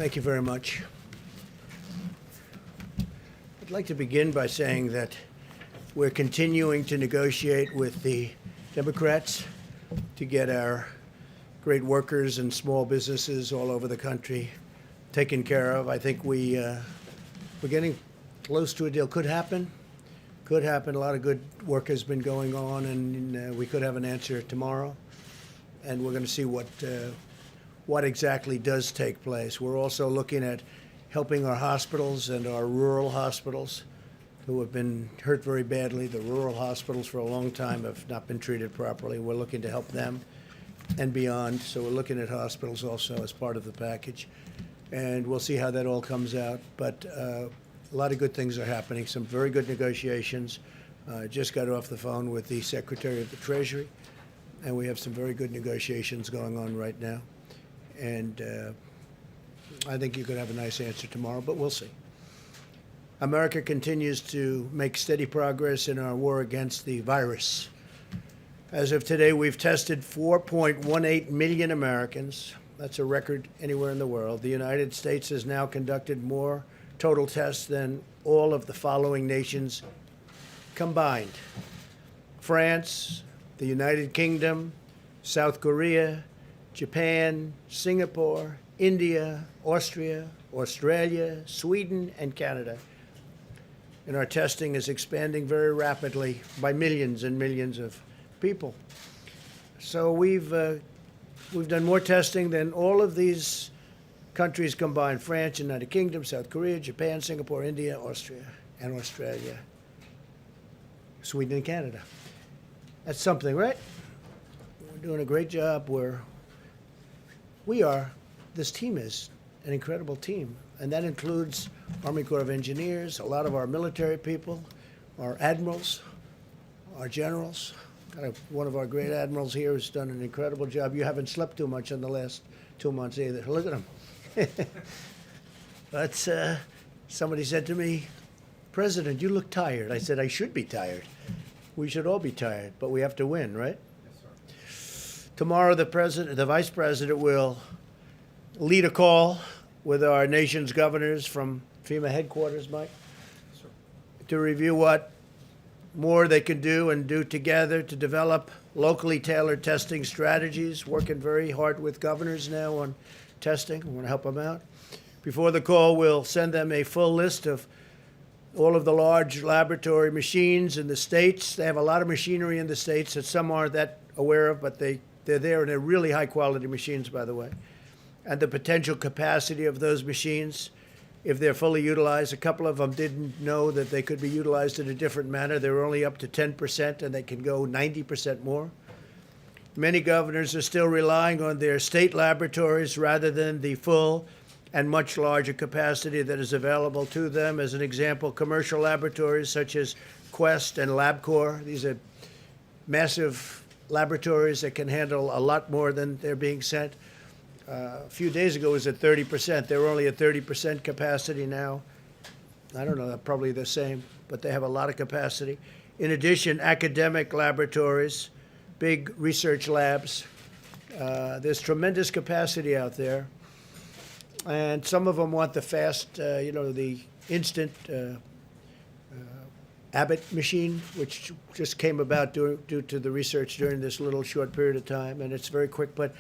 Thank you very much. I'd like to begin by saying that we're continuing to negotiate with the Democrats to get our great workers and small businesses all over the country taken care of. I think we're getting close to a deal. Could happen. Could happen. A lot of good work has been going on, and we could have an answer tomorrow. And we're going to see what exactly does take place. We're also looking at helping our hospitals and our rural hospitals who have been hurt very badly. The rural hospitals for a long time have not been treated properly. We're looking to help them and beyond. So we're looking at hospitals also as part of the package. And we'll see how that all comes out. But a lot of good things are happening, some very good negotiations. Just got off the phone with the Secretary of the Treasury, and we have some very good negotiations going on right now. And I think you could have a nice answer tomorrow, but we'll see. America continues to make steady progress in our war against the virus. As of today, we've tested 4.18 million Americans. That's a record anywhere in the world. The United States has now conducted more total tests than all of the following nations combined: France, the United Kingdom, South Korea, Japan, Singapore, India, Austria, Australia, Sweden, and Canada. And our testing is expanding very rapidly by millions and millions of people. So we've done more testing than all of these countries combined: France, United Kingdom, South Korea, Japan, Singapore, India, Austria, and Australia, Sweden, and Canada. That's something, right? We're doing a great job. This team is an incredible team, and that includes Army Corps of Engineers, a lot of our military people, our admirals, our generals. Got one of our great admirals here who's done an incredible job. You haven't slept too much in the last 2 months either. Look at him. But somebody said to me, "President, you look tired." I said, "I should be tired. We should all be tired, but we have to win, right?" Yes, sir. Tomorrow, the Vice President will lead a call with our nation's governors from FEMA headquarters, Mike, yes, sir, to review what more they can do and do together to develop locally tailored testing strategies. Working very hard with governors now on testing. We want to help them out. Before the call, we'll send them a full list of all of the large laboratory machines in the states. They have a lot of machinery in the states that some aren't that aware of, but they're there, and they're really high-quality machines, by the way. And the potential capacity of those machines, if they're fully utilized. A couple of them didn't know that they could be utilized in a different manner. They were only up to 10%, and they can go 90% more. Many governors are still relying on their state laboratories rather than the full and much larger capacity that is available to them. As an example, commercial laboratories such as Quest and LabCorp, these are massive laboratories that can handle a lot more than they're being sent. A few days ago it was at 30%. They're only at 30% capacity now. I don't know, they're probably the same, but they have a lot of capacity. In addition, academic laboratories, big research labs, there's tremendous capacity out there. And some of them want the fast, the instant Abbott machine, which just came about due to the research during this little short period of time, and it's very quick. But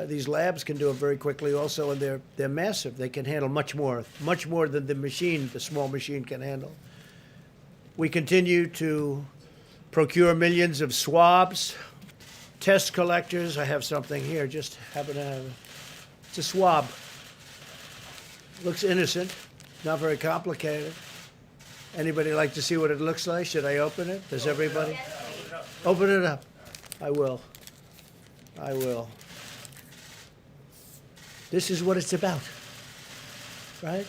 these labs can do it very quickly also, and they're massive. They can handle much more than the small machine can handle. We continue to procure millions of swabs, test collectors. I have something here, just happen to have it. It's a swab. Looks innocent, not very complicated. Anybody like to see what it looks like? Should I open it? Does everybody? Open it up. I will. This is what it's about, right?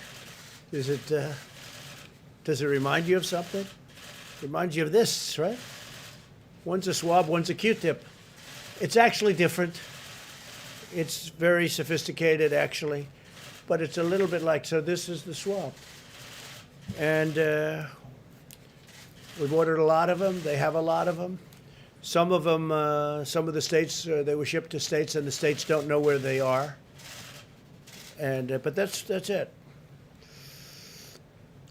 Does it remind you of something? It reminds you of this, right? One's a swab, one's a Q-tip. It's actually different. It's very sophisticated, actually, but it's a little bit like, so this is the swab. And we've ordered a lot of them. They have a lot of them. Some of the states, they were shipped to states, and the states don't know where they are. And but that's it.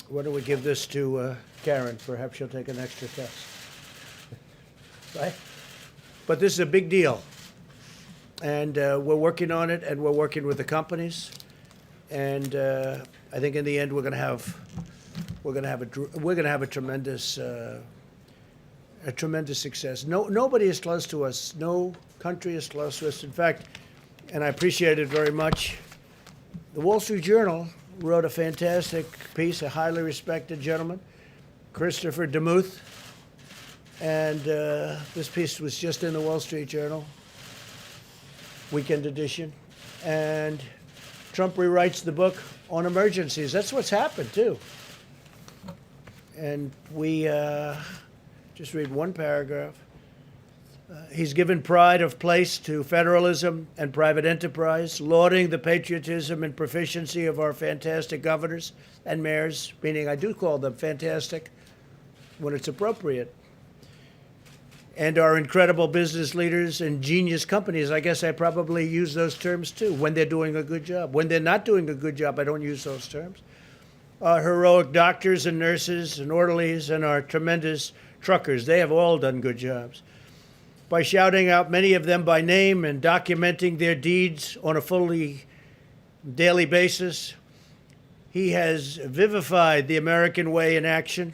Why don't we give this to Karen? Perhaps she'll take an extra test. Right? But this is a big deal, and we're working on it, and we're working with the companies, and I think in the end we're going to have a tremendous success. Nobody is close to us. No country is close to us. In fact, and I appreciate it very much, the Wall Street Journal wrote a fantastic piece, a highly respected gentleman, Christopher DeMuth, and this piece was just in the Wall Street Journal, weekend edition, and Trump rewrites the book on emergencies. That's what's happened, too. And we just read one paragraph. He's given pride of place to federalism and private enterprise, lauding the patriotism and proficiency of our fantastic governors and mayors, meaning I do call them fantastic when it's appropriate, and our incredible business leaders and genius companies. I guess I probably use those terms too, when they're doing a good job. When they're not doing a good job, I don't use those terms. Our heroic doctors and nurses and orderlies and our tremendous truckers, they have all done good jobs. By shouting out many of them by name and documenting their deeds on a fully daily basis, he has vivified the American way in action.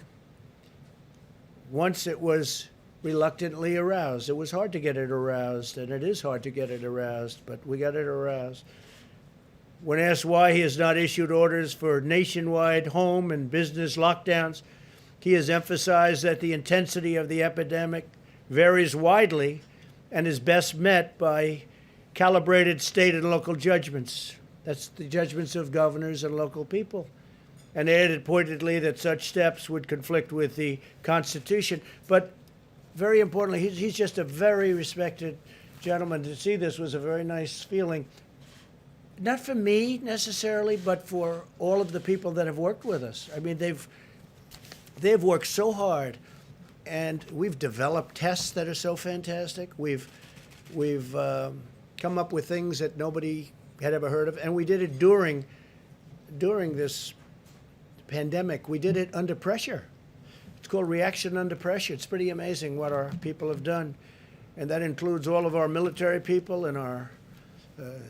Once it was reluctantly aroused. It was hard to get it aroused, and it is hard to get it aroused, but we got it aroused. When asked why he has not issued orders for nationwide home and business lockdowns, he has emphasized that the intensity of the epidemic varies widely and is best met by calibrated state and local judgments. That's the judgments of governors and local people. And added pointedly that such steps would conflict with the Constitution. But very importantly, he's just a very respected gentleman. To see this was a very nice feeling. Not for me necessarily, but for all of the people that have worked with us. I mean, they've worked so hard, and we've developed tests that are so fantastic. We've come up with things that nobody had ever heard of, and we did it during this pandemic. We did it under pressure. It's called reaction under pressure. It's pretty amazing what our people have done, and that includes all of our military people and our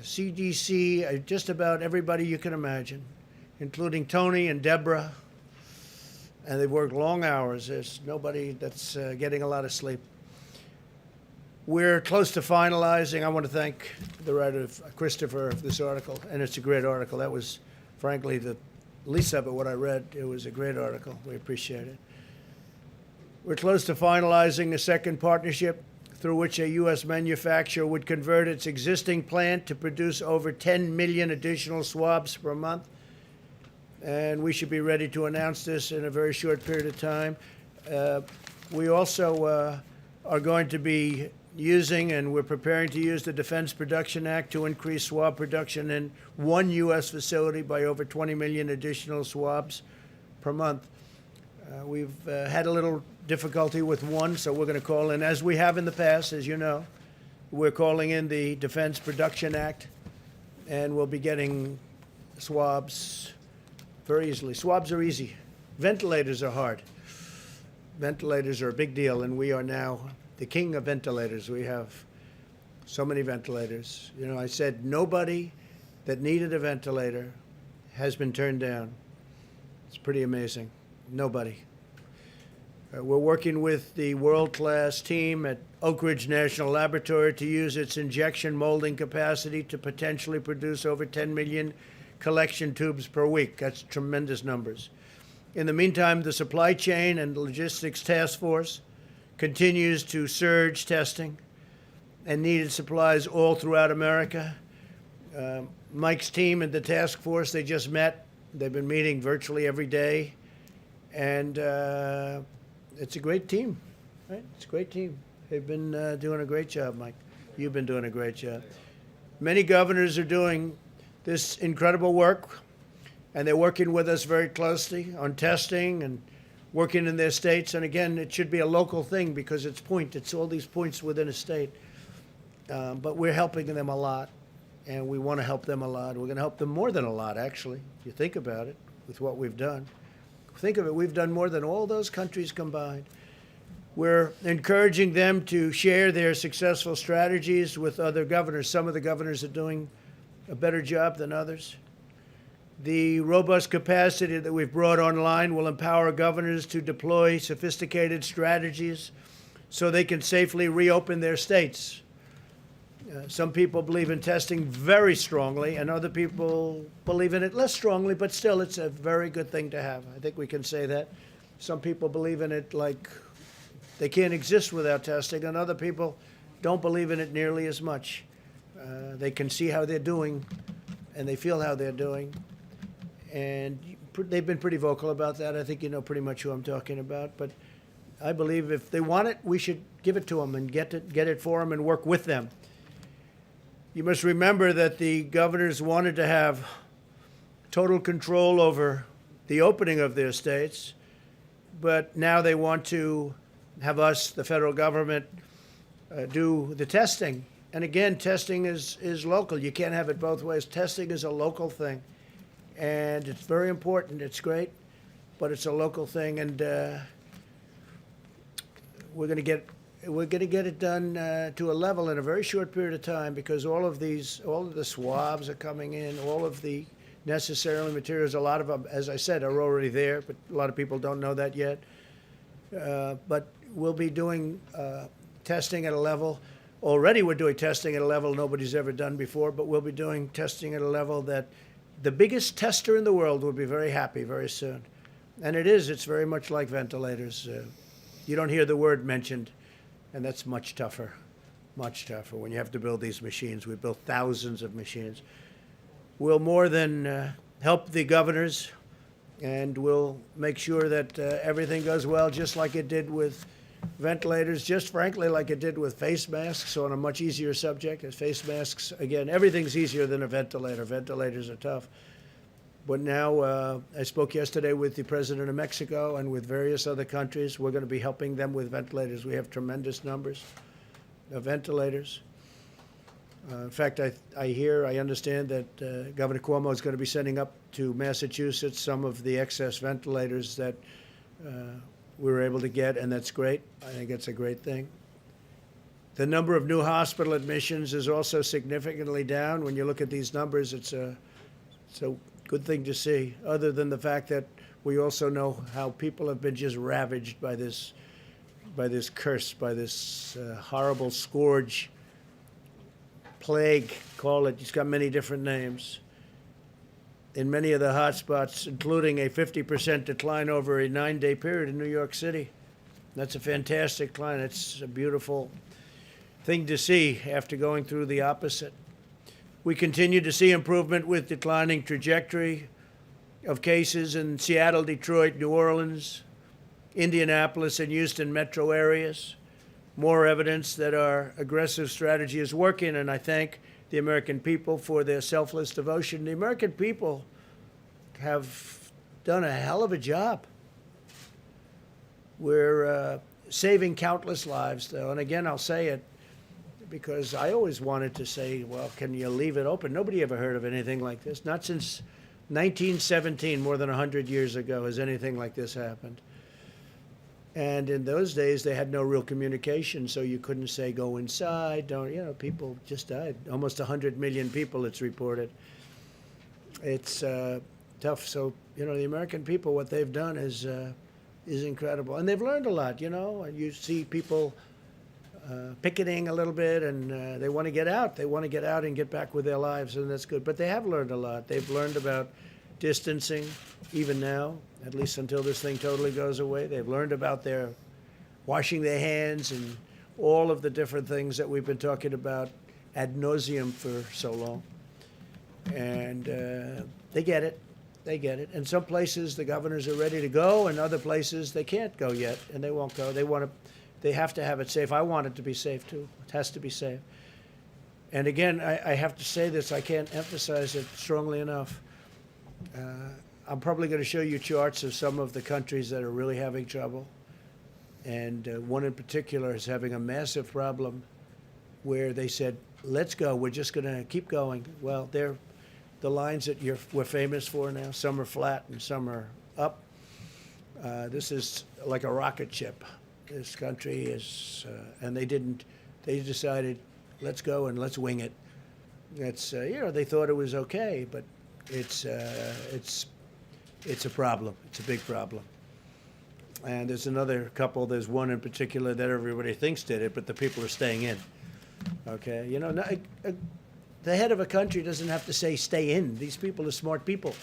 CDC, just about everybody you can imagine, including Tony and Deborah. And they've worked long hours. There's nobody that's getting a lot of sleep. We're close to finalizing. I want to thank the writer, Christopher, of this article, and it's a great article. That was, frankly, the least of it, what I read. It was a great article. We appreciate it. We're close to finalizing a second partnership through which a U.S. manufacturer would convert its existing plant to produce over 10 million additional swabs per month. And we should be ready to announce this in a very short period of time. We also are going to be using, and we're preparing to use, the Defense Production Act to increase swab production in one U.S. facility by over 20 million additional swabs per month. We've had a little difficulty with one, so we're going to call in, as we have in the past, as you know, we're calling in the Defense Production Act, and we'll be getting swabs very easily. Swabs are easy. Ventilators are hard. Ventilators are a big deal, and we are now the king of ventilators. We have so many ventilators. You know, I said nobody that needed a ventilator has been turned down. It's pretty amazing. Nobody. We're working with the world-class team at Oak Ridge National Laboratory to use its injection molding capacity to potentially produce over 10 million collection tubes per week. That's tremendous numbers. In the meantime, the supply chain and logistics task force continues to surge testing and needed supplies all throughout America. Mike's team and the task force, they just met. They've been meeting virtually every day. And it's a great team, right? It's a great team. They've been doing a great job, Mike. You've been doing a great job. Many governors are doing this incredible work, and they're working with us very closely on testing and working in their states. And again, it should be a local thing because it's all these points within a state. But we're helping them a lot. and we want to help them a lot. We're going to help them more than a lot, actually, if you think about it, with what we've done. Think of it, we've done more than all those countries combined. We're encouraging them to share their successful strategies with other governors. Some of the governors are doing a better job than others. The robust capacity that we've brought online will empower governors to deploy sophisticated strategies so they can safely reopen their states. Some people believe in testing very strongly, and other people believe in it less strongly, but still it's a very good thing to have. I think we can say that. Some people believe in it like they can't exist without testing, and other people don't believe in it nearly as much. They can see how they're doing, and they feel how they're doing, and they've been pretty vocal about that. I think you know pretty much who I'm talking about, but I believe if they want it, we should give it to them and get it for them and work with them. You must remember that the governors wanted to have total control over the opening of their states, but now they want to have us, the federal government, do the testing. And again, testing is local. You can't have it both ways. Testing is a local thing, and it's very important. It's great, but it's a local thing, and we're going to get it done to a level in a very short period of time, because all of the swabs are coming in, all of the necessary materials, a lot of them, as I said, are already there, but a lot of people don't know that yet. But we'll be doing testing at a level. Already we're doing testing at a level nobody's ever done before, but we'll be doing testing at a level that the biggest tester in the world will be very happy very soon. And it's very much like ventilators. You don't hear the word mentioned. And that's much tougher when you have to build these machines. We built thousands of machines. We'll more than help the governors, and we'll make sure that everything goes well, just like it did with ventilators, just frankly like it did with face masks, on a much easier subject. As face masks, again, everything's easier than a ventilator. Ventilators are tough. But now, I spoke yesterday with the president of Mexico and with various other countries. We're going to be helping them with ventilators. We have tremendous numbers of ventilators. In fact, I understand that Governor Cuomo is going to be sending up to Massachusetts some of the excess ventilators that we were able to get, and that's great. I think it's a great thing. The number of new hospital admissions is also significantly down. When you look at these numbers, it's a good thing to see, other than the fact that we also know how people have been just ravaged by this curse, by this horrible scourge, plague, call it. It's got many different names. In many of the hot spots, including a 50% decline over a 9-day period in New York City. That's a fantastic decline. It's a beautiful thing to see after going through the opposite. We continue to see improvement with declining trajectory of cases in Seattle, Detroit, New Orleans, Indianapolis, and Houston metro areas. More evidence that our aggressive strategy is working, and I thank the American people for their selfless devotion. The American people have done a hell of a job. We're saving countless lives, though, and again, I'll say it, because I always wanted to say, well, can you leave it open? Nobody ever heard of anything like this. Not since 1917, more than 100 years ago, has anything like this happened. And in those days, they had no real communication, so you couldn't say, go inside, people just died. Almost 100 million people, it's reported. It's tough. So, the American people, what they've done is incredible. And they've learned a lot, and you see people picketing a little bit, and they want to get out. They want to get out and get back with their lives, and that's good. But they have learned a lot. They've learned about distancing, even now, at least until this thing totally goes away. They've learned about their washing their hands and all of the different things that we've been talking about ad nauseum for so long. And they get it. They get it. And some places the governors are ready to go, and other places they can't go yet, and they won't go. They have to have it safe. I want it to be safe, too. It has to be safe. And again, I have to say this. I can't emphasize it strongly enough. I'm probably going to show you charts of some of the countries that are really having trouble. And one in particular is having a massive problem where they said let's go. We're just going to keep going. Well, they're the lines that we're famous for now. Some are flat and some are up. This is like a rocket ship. This country is, and they decided, let's go and let's wing it. It's, they thought it was okay, but it's a problem. It's a big problem. And there's another couple. There's one in particular that everybody thinks did it, but the people are staying in. Okay, the head of a country doesn't have to say stay in. These people are smart people.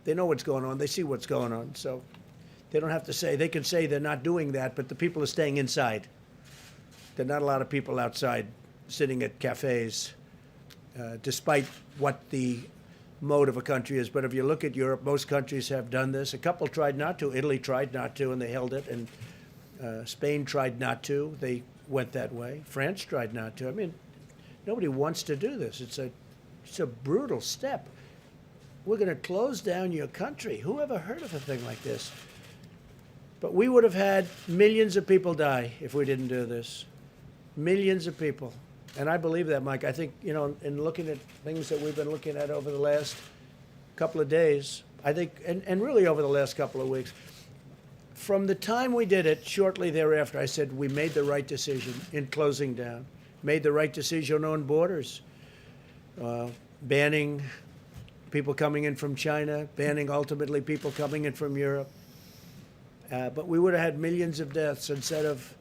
They know what's going on. They see what's going on. So they don't have to say. They can say they're not doing that, but the people are staying inside. There are not a lot of people outside sitting at cafes, despite what the mode of a country is. But if you look at Europe, most countries have done this. A couple tried not to. Italy tried not to, and they held it. And Spain tried not to. They went that way. France tried not to. I mean, nobody wants to do this. It's a brutal step. We're going to close down your country. Who ever heard of a thing like this? But we would have had millions of people die if we didn't do this. Millions of people. And I believe that, Mike. I think, in looking at things that we've been looking at over the last couple of days, I think, and really over the last couple of weeks, from the time we did it, shortly thereafter, I said we made the right decision in closing down, made the right decision on borders, banning people coming in from China, banning ultimately people coming in from Europe. But we would have had millions of deaths instead of,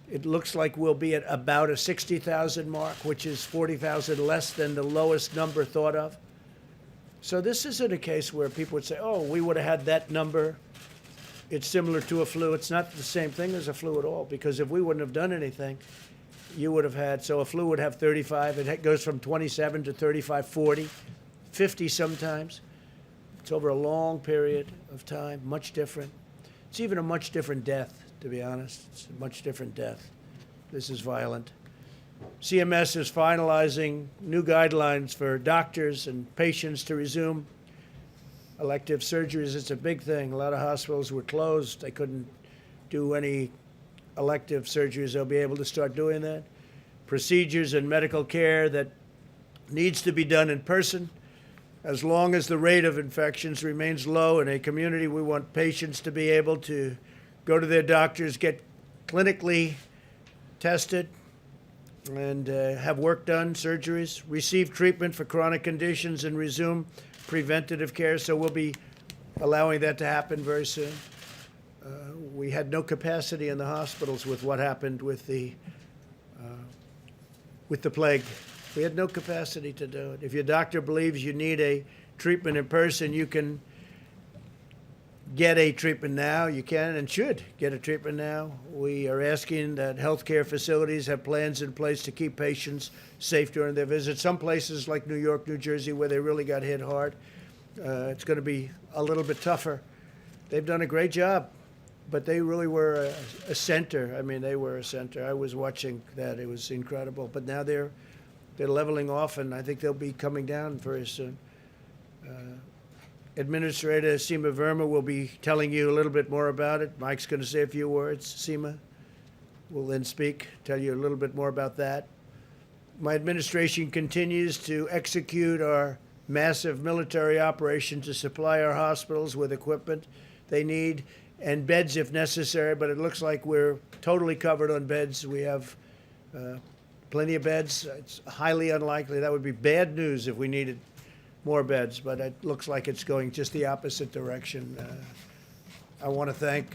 it looks like we'll be at about a 60,000 mark, which is 40,000 less than the lowest number thought of. So this isn't a case where people would say, oh, we would have had that number. It's similar to a flu. It's not the same thing as a flu at all, because if we wouldn't have done anything, you would have had, so a flu would have 35. It goes from 27 to 35, 40, 50 sometimes. It's over a long period of time, much different. It's even a much different death, to be honest. It's a much different death. This is violent. CMS is finalizing new guidelines for doctors and patients to resume elective surgeries. It's a big thing. A lot of hospitals were closed. They couldn't do any elective surgeries. They'll be able to start doing that. Procedures and medical care that needs to be done in person. As long as the rate of infections remains low in a community, we want patients to be able to go to their doctors, get clinically tested, and have work done, surgeries, receive treatment for chronic conditions, and resume preventative care. So we'll be allowing that to happen very soon. We had no capacity in the hospitals with what happened with the plague. We had no capacity to do it. If your doctor believes you need a treatment in person, you can get a treatment now. You can and should get a treatment now. We are asking that healthcare facilities have plans in place to keep patients safe during their visits. Some places like New York, New Jersey, where they really got hit hard, it's going to be a little bit tougher. They've done a great job, but they really were a center. I mean, they were a center. I was watching that. It was incredible. But now they're leveling off, and I think they'll be coming down very soon. Administrator Seema Verma will be telling you a little bit more about it. Mike's going to say a few words. Seema will then speak, tell you a little bit more about that. My administration continues to execute our massive military operation to supply our hospitals with equipment they need and beds if necessary, but it looks like we're totally covered on beds. We have plenty of beds. It's highly unlikely. That would be bad news if we needed more beds, but it looks like it's going just the opposite direction. I want to thank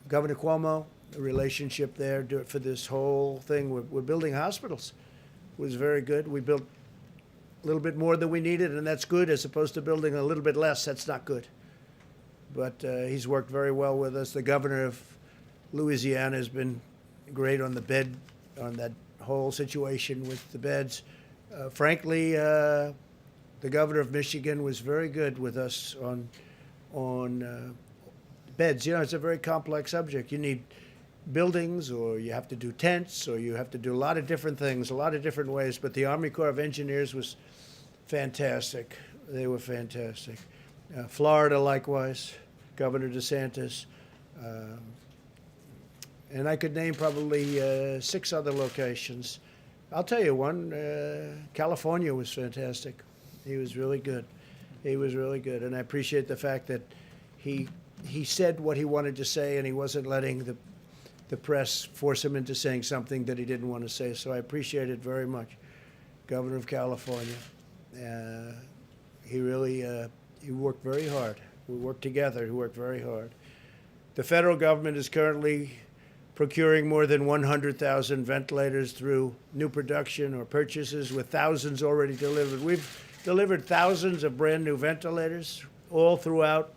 Governor Cuomo, the relationship there for this whole thing. We're building hospitals. It was very good. We built a little bit more than we needed, and that's good, as opposed to building a little bit less. That's not good. But he's worked very well with us. The governor of Louisiana has been great on that whole situation with the beds. Frankly, the governor of Michigan was very good with us on beds. It's a very complex subject. You need buildings, or you have to do tents, or you have to do a lot of different things, a lot of different ways. But the Army Corps of Engineers was fantastic. They were fantastic. Florida, likewise, Governor DeSantis. And I could name probably 6 other locations I'll tell you one. California was fantastic. He was really good. He was really good, and I appreciate the fact that he said what he wanted to say, and he wasn't letting the press force him into saying something that he didn't want to say. So I appreciate it very much. Governor of California. He really he worked very hard. We worked together. He worked very hard. The federal government is currently procuring more than 100,000 ventilators through new production or purchases, with thousands already delivered. We've delivered thousands of brand new ventilators all throughout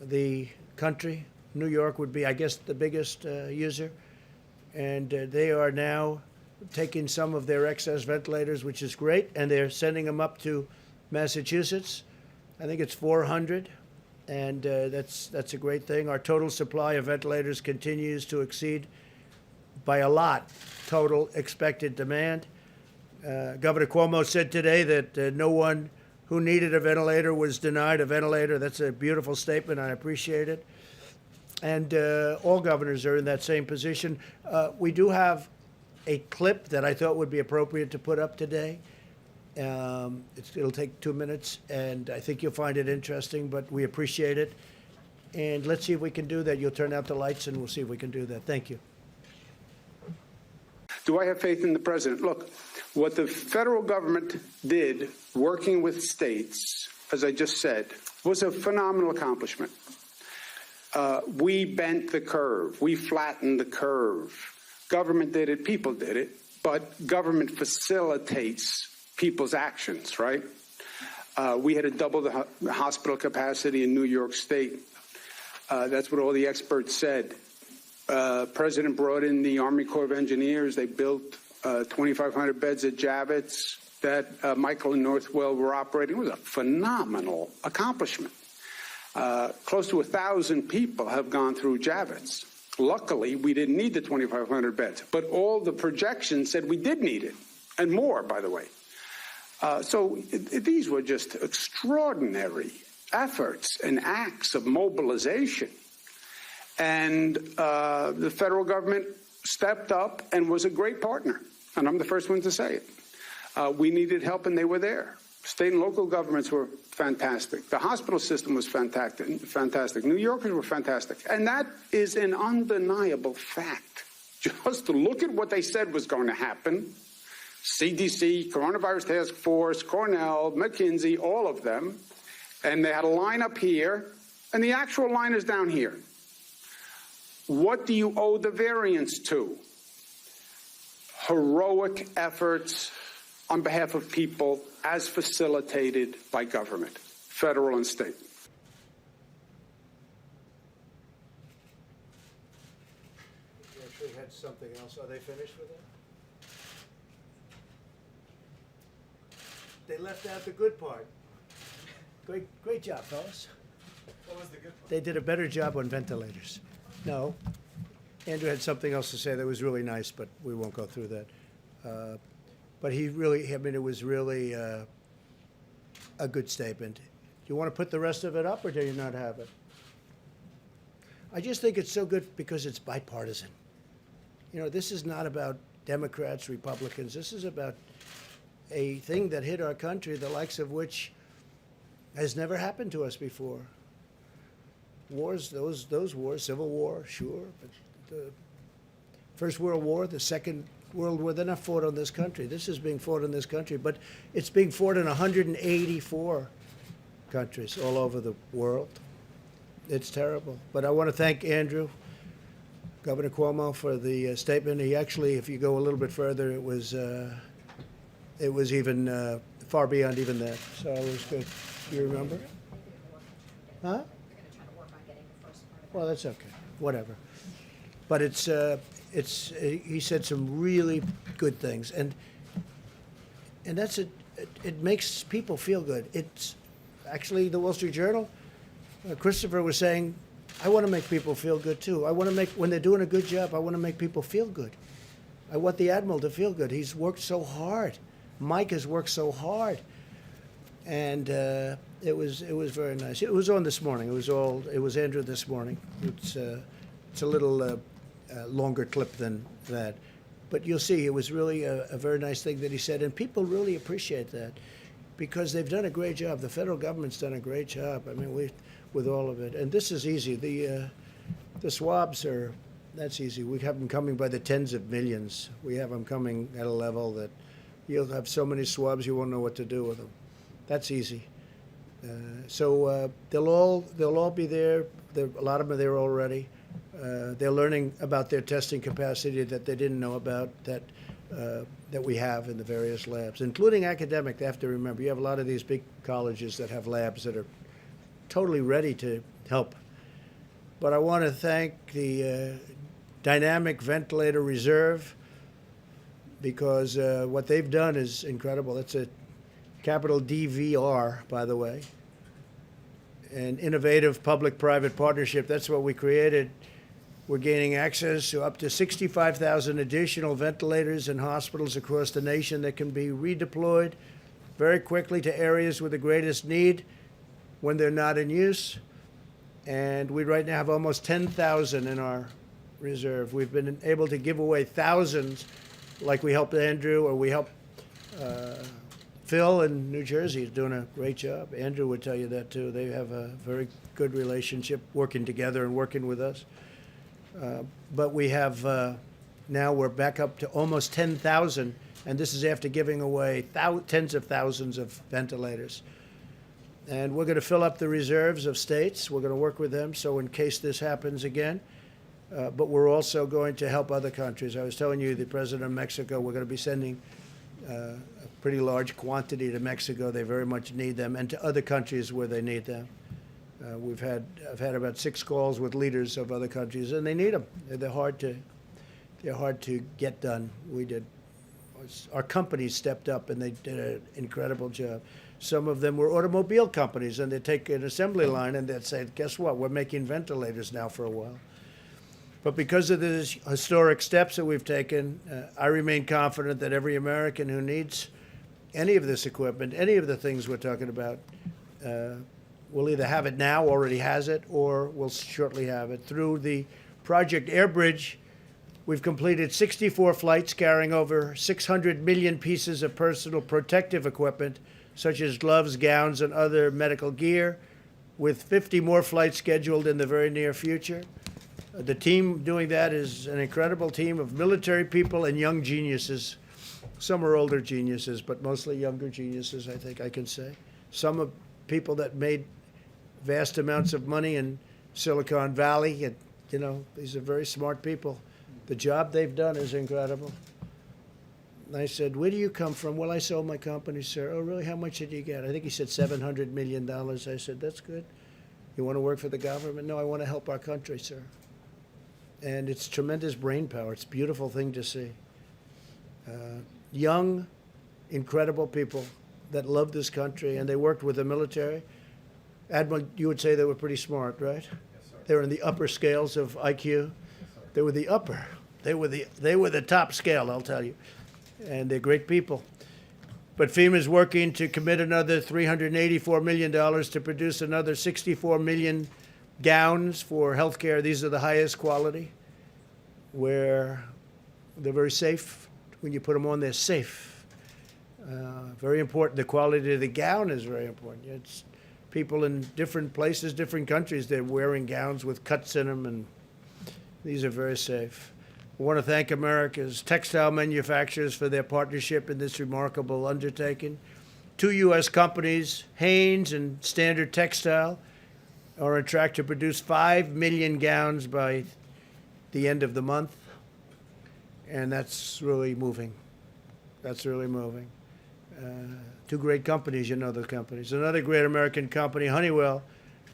the country. New York would be, I guess, the biggest user. And they are now taking some of their excess ventilators, which is great, and they're sending them up to Massachusetts. I think it's 400, and that's a great thing. Our total supply of ventilators continues to exceed by a lot total expected demand. Governor Cuomo said today that no one who needed a ventilator was denied a ventilator. That's a beautiful statement. I appreciate it. And all governors are in that same position. We do have a clip that I thought would be appropriate to put up today. It'll take 2 minutes, and I think you'll find it interesting, but we appreciate it. And let's see if we can do that. You'll turn out the lights, and we'll see if we can do that. Thank you. Do I have faith in the president? Look, what the federal government did, working with states, as I just said, was a phenomenal accomplishment. We bent the curve. We flattened the curve. Government did it, people did it, but government facilitates people's actions, right? We had to double the hospital capacity in New York State. That's what all the experts said. President brought in the Army Corps of Engineers. They built 2,500 beds at Javits that Michael and Northwell were operating. It was a phenomenal accomplishment. Close to 1,000 people have gone through Javits. Luckily, we didn't need the 2,500 beds, but all the projections said we did need it, and more, by the way. So these were just extraordinary efforts and acts of mobilization. And the federal government stepped up and was a great partner, and I'm the first one to say it. We needed help, and they were there. State and local governments were fantastic. The hospital system was fantastic. New Yorkers were fantastic. And that is an undeniable fact. Just to look at what they said was going to happen, CDC, Coronavirus Task Force, Cornell, McKinsey, all of them, and they had a line up here, and the actual line is down here. What do you owe the variance to? Heroic efforts on behalf of people as facilitated by government, federal and state. We actually had something else. Are they finished with that? They left out the good part. Great job, fellas. What was the good part? They did a better job on ventilators. No. Andrew had something else to say that was really nice, but we won't go through that. But he really, I mean, it was really a good statement. Do you want to put the rest of it up, or do you not have it? I just think it's so good because it's bipartisan. You know, this is not about Democrats, Republicans. This is about a thing that hit our country, the likes of which has never happened to us before. Wars, those wars, Civil War, sure, but the First World War, the Second World War, they're not fought on this country. This is being fought in this country, but it's being fought in 184 countries all over the world. It's terrible. But I want to thank Andrew, Governor Cuomo, for the statement. He actually, if you go a little bit further, it was even far beyond even that. So it was good. You remember? Huh? Well, that's okay. Whatever. But he said some really good things, and that's it. It makes people feel good. It's actually the Wall Street Journal. Christopher was saying, I want to make people feel good too. I want to make, when they're doing a good job, I want to make people feel good. I want the Admiral to feel good. He's worked so hard. Mike has worked so hard, and it was very nice. It was on this morning. It was Andrew this morning. It's a little longer clip than that, But you'll see, it was really a very nice thing that he said, and people really appreciate that because they've done a great job. The federal government's done a great job. I mean, with all of it. And this is easy. The swabs that's easy. We have them coming by the tens of millions. We have them coming at a level that you'll have so many swabs you won't know what to do with them. That's easy. So they'll all be there. A lot of them are there already. They're learning about their testing capacity that they didn't know about that we have in the various labs, including academic. They have to remember, you have a lot of these big colleges that have labs that are totally ready to help. But I want to thank the Dynamic Ventilator Reserve because what they've done is incredible. It's a capital DVR, by the way, an innovative public-private partnership. That's what we created. We're gaining access to up to 65,000 additional ventilators in hospitals across the nation that can be redeployed very quickly to areas with the greatest need when they're not in use. And we right now have almost 10,000 in our reserve. We've been able to give away thousands, like we helped Andrew, or we helped Phil in New Jersey. He's doing a great job. Andrew would tell you that, too. They have a very good relationship working together and working with us. But we have, now we're back up to almost 10,000, and this is after giving away tens of thousands of ventilators. And we're going to fill up the reserves of states. We're going to work with them so in case this happens again. But we're also going to help other countries. I was telling you, the president of Mexico, we're going to be sending a pretty large quantity to Mexico. They very much need them, and to other countries where they need them. I've had about 6 calls with leaders of other countries, and they need them. They're hard to get done. Our companies stepped up, and they did an incredible job. Some of them were automobile companies, and they take an assembly line, and they'd say, guess what? We're making ventilators now for a while. But because of the historic steps that we've taken, I remain confident that every American who needs any of this equipment, any of the things we're talking about, will either have it now, already has it, or will shortly have it. Through the Project Airbridge, we've completed 64 flights carrying over 600 million pieces of personal protective equipment, such as gloves, gowns, and other medical gear, with 50 more flights scheduled in the very near future. The team doing that is an incredible team of military people and young geniuses. Some are older geniuses, but mostly younger geniuses, I think I can say. Some are people that made vast amounts of money in Silicon Valley. And, these are very smart people. The job they've done is incredible. And I said, where do you come from? Well, I sold my company, sir. Oh, really? How much did you get? I think he said $700 million. I said, that's good. You want to work for the government? No, I want to help our country, sir. And it's tremendous brain power. It's a beautiful thing to see. Young, incredible people that love this country, and they worked with the military. Admiral, you would say they were pretty smart, right? Yes, sir. They were in the upper scales of IQ. Yes, sir. They were the upper. They were the top scale, I'll tell you. And they're great people. But FEMA is working to commit another $384 million to produce another 64 million gowns for healthcare. These are the highest quality, where they're very safe. When you put them on, they're safe. Very important. The quality of the gown is very important. It's people in different places, different countries, they're wearing gowns with cuts in them, and these are very safe. I want to thank America's textile manufacturers for their partnership in this remarkable undertaking. 2 U.S. companies, Hanes and Standard Textile, are on track to produce 5 million gowns by the end of the month. And that's really moving. That's really moving. 2 great companies, those companies. Another great American company, Honeywell,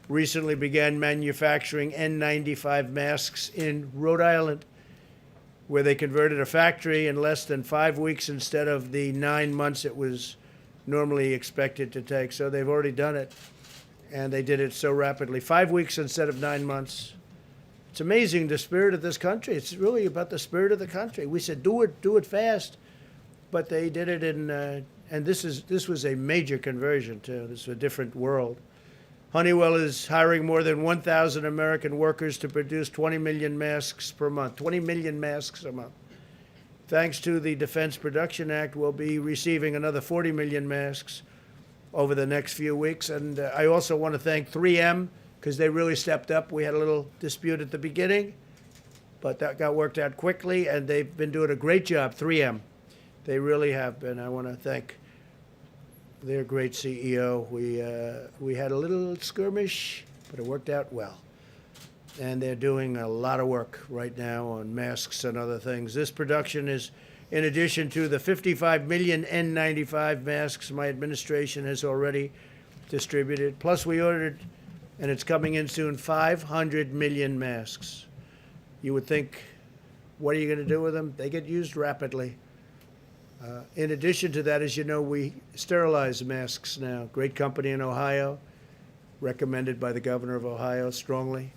recently began manufacturing N95 masks in Rhode Island, where they converted a factory in less than 5 weeks instead of the 9 months it was normally expected to take. So they've already done it, and they did it so rapidly. 5 weeks instead of 9 months. It's amazing, the spirit of this country. It's really about the spirit of the country. We said, do it fast. But they did it in, and this was a major conversion, too. This was a different world. Honeywell is hiring more than 1,000 American workers to produce 20 million masks per month. 20 million masks a month. thanks to the Defense Production Act, we'll be receiving another 40 million masks over the next few weeks. And I also want to thank 3M because they really stepped up. We had a little dispute at the beginning, but that got worked out quickly, and they've been doing a great job, 3M. They really have been. I want to thank their great CEO. We had a little skirmish, but it worked out well. And they're doing a lot of work right now on masks and other things. This production is in addition to the 55 million N95 masks my administration has already distributed. Plus we ordered, and it's coming in soon, 500 million masks. You would think, what are you going to do with them? They get used rapidly. In addition to that, as you know, we sterilize masks now. Great company in Ohio, recommended by the governor of Ohio strongly.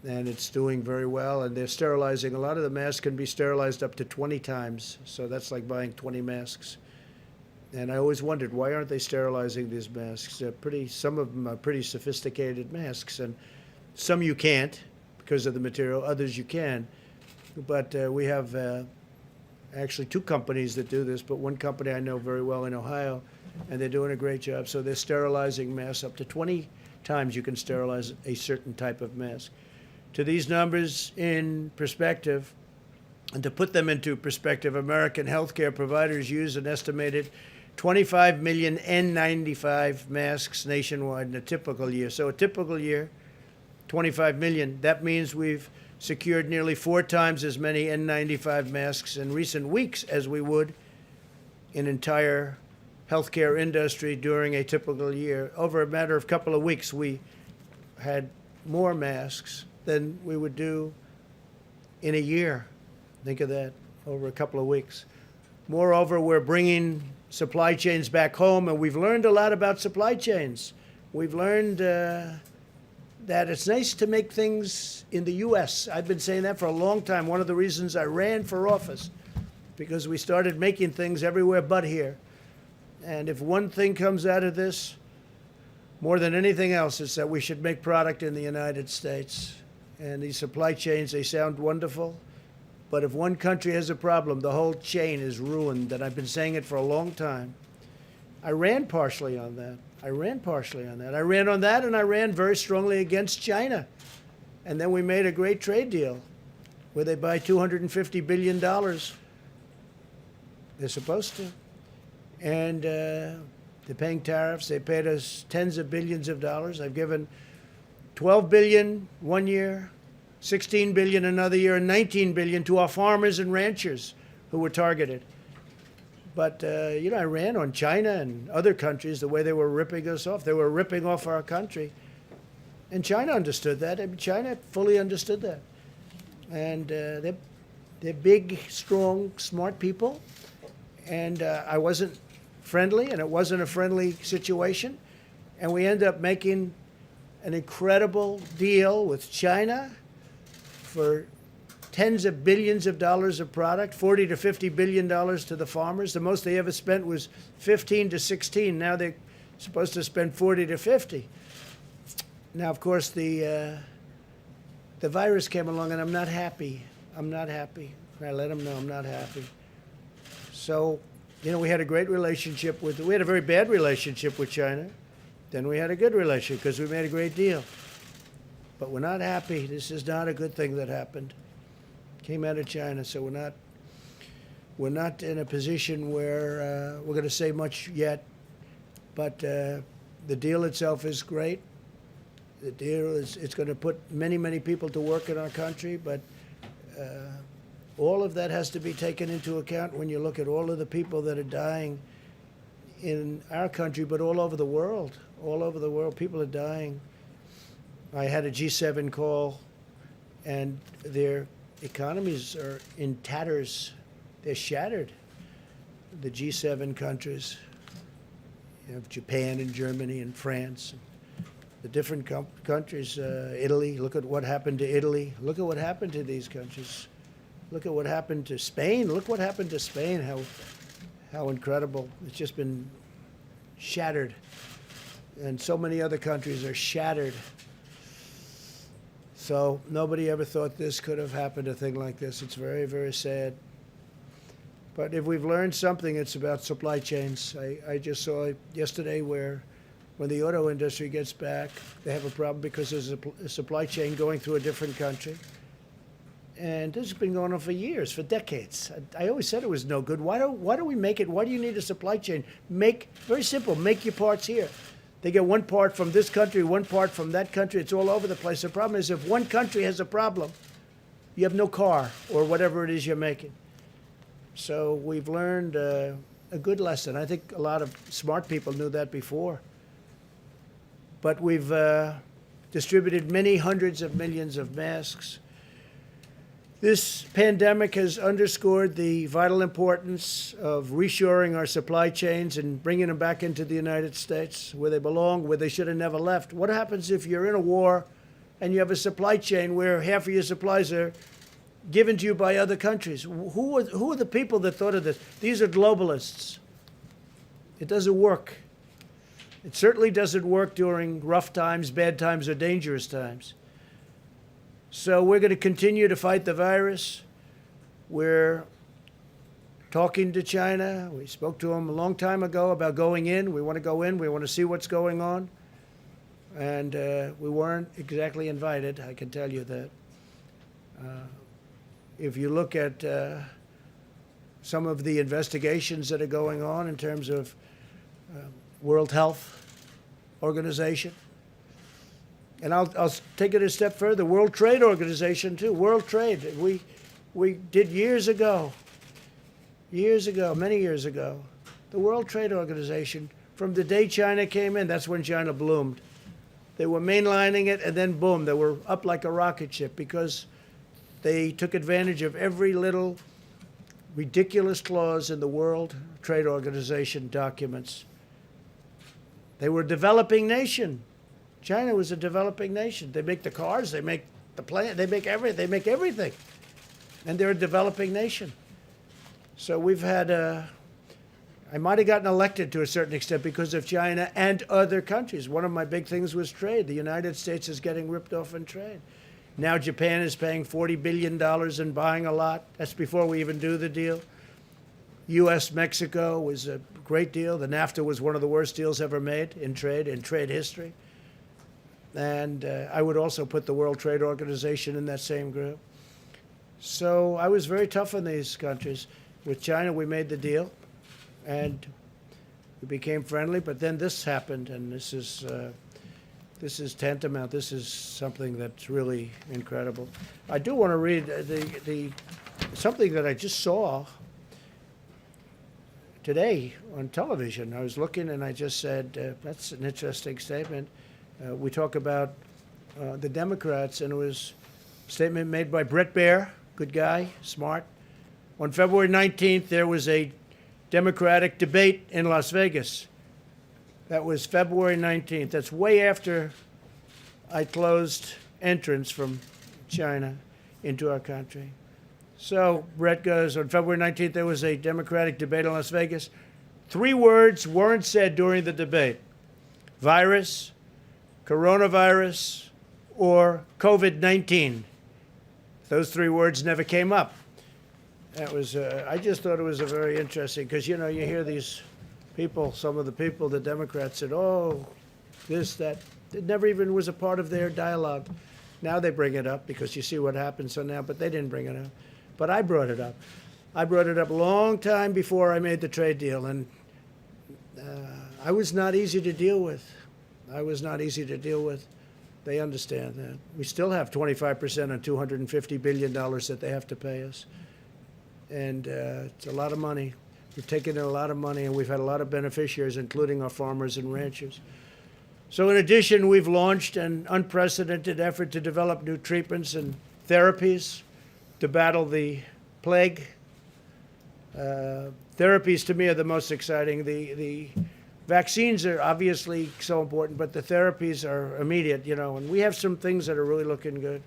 And it's doing very well. And they're sterilizing. A lot of the masks can be sterilized up to 20 times. So that's like buying 20 masks. And I always wondered, why aren't they sterilizing these masks? Some of them are pretty sophisticated masks. And some you can't because of the material. Others you can. But we have actually two companies that do this, but one company I know very well in Ohio, and they're doing a great job. So they're sterilizing masks up to 20 times you can sterilize a certain type of mask. To these numbers in perspective, and to put them into perspective, American healthcare providers use an estimated 25 million N95 masks nationwide in a typical year. So a typical year, 25 million. That means we've secured nearly 4 times as many N95 masks in recent weeks as we would in entire healthcare industry during a typical year. Over a matter of a couple of weeks, we had more masks than we would do in a year. Think of that, over a couple of weeks. Moreover, we're bringing supply chains back home, and we've learned a lot about supply chains. We've learned that it's nice to make things in the U.S. I've been saying that for a long time. One of the reasons I ran for office, because we started making things everywhere but here. And if one thing comes out of this, more than anything else, it's that we should make product in the United States. And these supply chains, they sound wonderful. But if one country has a problem, the whole chain is ruined. And I've been saying it for a long time. I ran partially on that. I ran on that, and I ran very strongly against China. And then we made a great trade deal where they buy $250 billion. They're supposed to. And they're paying tariffs. They paid us tens of billions of dollars. I've given $12 billion one year, $16 billion another year, and $19 billion to our farmers and ranchers who were targeted. But, I ran on China and other countries the way they were ripping us off. They were ripping off our country. And China understood that. I mean, China fully understood that. And they're big, strong, smart people. And I wasn't friendly, and it wasn't a friendly situation. And we ended up making an incredible deal with China for tens of billions of dollars of product, $40 to $50 billion to the farmers. The most they ever spent was 15 to 16. Now they're supposed to spend 40 to 50. Now, of course, the virus came along, and I'm not happy. I let them know I'm not happy. So, we had a great relationship we had a very bad relationship with China. Then we had a good relationship because we made a great deal. But we're not happy. This is not a good thing that happened. Came out of China, so we're not in a position where we're going to say much yet. But the deal itself is great. The deal it's going to put many, many people to work in our country, but all of that has to be taken into account when you look at all of the people that are dying in our country, but all over the world. All over the world, people are dying. I had a G7 call, and their economies are in tatters. They're shattered. The G7 countries, Japan and Germany and France, the different countries, Italy. Look at what happened to Italy. Look at what happened to these countries. Look at what happened to Spain. Look what happened to Spain, how incredible. It's just been shattered. And so many other countries are shattered. So nobody ever thought this could have happened, a thing like this. It's very, very sad. But if we've learned something, it's about supply chains. I just saw yesterday where when the auto industry gets back, they have a problem because there's a supply chain going through a different country. And this has been going on for years, for decades. I always said it was no good. Why do we make it? Why do you need a supply chain? Very simple, make your parts here. They get one part from this country, one part from that country. It's all over the place. The problem is if one country has a problem, you have no car or whatever it is you're making. So we've learned a good lesson. I think a lot of smart people knew that before. But we've distributed many hundreds of millions of masks. This pandemic has underscored the vital importance of reshoring our supply chains and bringing them back into the United States where they belong, where they should have never left. What happens if you're in a war and you have a supply chain where half of your supplies are given to you by other countries? Who are the people that thought of this? These are globalists. It doesn't work. It certainly doesn't work during rough times, bad times, or dangerous times. So we're going to continue to fight the virus. We're talking to China. We spoke to them a long time ago about going in. We want to go in. We want to see what's going on. And we weren't exactly invited, I can tell you that. If you look at some of the investigations that are going on in terms of World Health Organization, and I'll take it a step further, World Trade Organization too, World Trade. We did years ago, many years ago, the World Trade Organization, from the day China came in, that's when China bloomed. They were mainlining it, and then boom, they were up like a rocket ship because they took advantage of every little ridiculous clause in the World Trade Organization documents. They were a developing nation. China was a developing nation. They make the cars, they make the plant, they make everything. And they're a developing nation. So we've had I might have gotten elected to a certain extent because of China and other countries. One of my big things was trade. The United States is getting ripped off in trade. Now Japan is paying $40 billion and buying a lot. That's before we even do the deal. U.S.-Mexico was a great deal. The NAFTA was one of the worst deals ever made in trade history. And I would also put the World Trade Organization in that same group. So I was very tough on these countries. With China, we made the deal, and we became friendly. But then this happened, and this is tantamount. This is something that's really incredible. I do want to read something that I just saw today on television. I was looking, and I just said, that's an interesting statement. We talk about the Democrats, and it was a statement made by Bret Baier, good guy, smart. On February 19th, there was a Democratic debate in Las Vegas. That was February 19th. That's way after I closed entrance from China into our country. So Bret goes, on February 19th, there was a Democratic debate in Las Vegas. 3 words weren't said during the debate: virus, coronavirus, or COVID-19. Those 3 words never came up. That was, I just thought it was a very interesting, because, you know, you hear these people, some of the people, the Democrats said, oh, this, that. It never even was a part of their dialogue. Now they bring it up because you see what happened, so now, but they didn't bring it up. But I brought it up. I brought it up a long time before I made the trade deal, and I was not easy to deal with. They understand that. We still have 25% on $250 billion that they have to pay us. And it's a lot of money. We've taken in a lot of money, and we've had a lot of beneficiaries, including our farmers and ranchers. So in addition, we've launched an unprecedented effort to develop new treatments and therapies to battle the plague. Therapies, to me, are the most exciting. The vaccines are obviously so important, but the therapies are immediate, you know, and we have some things that are really looking good.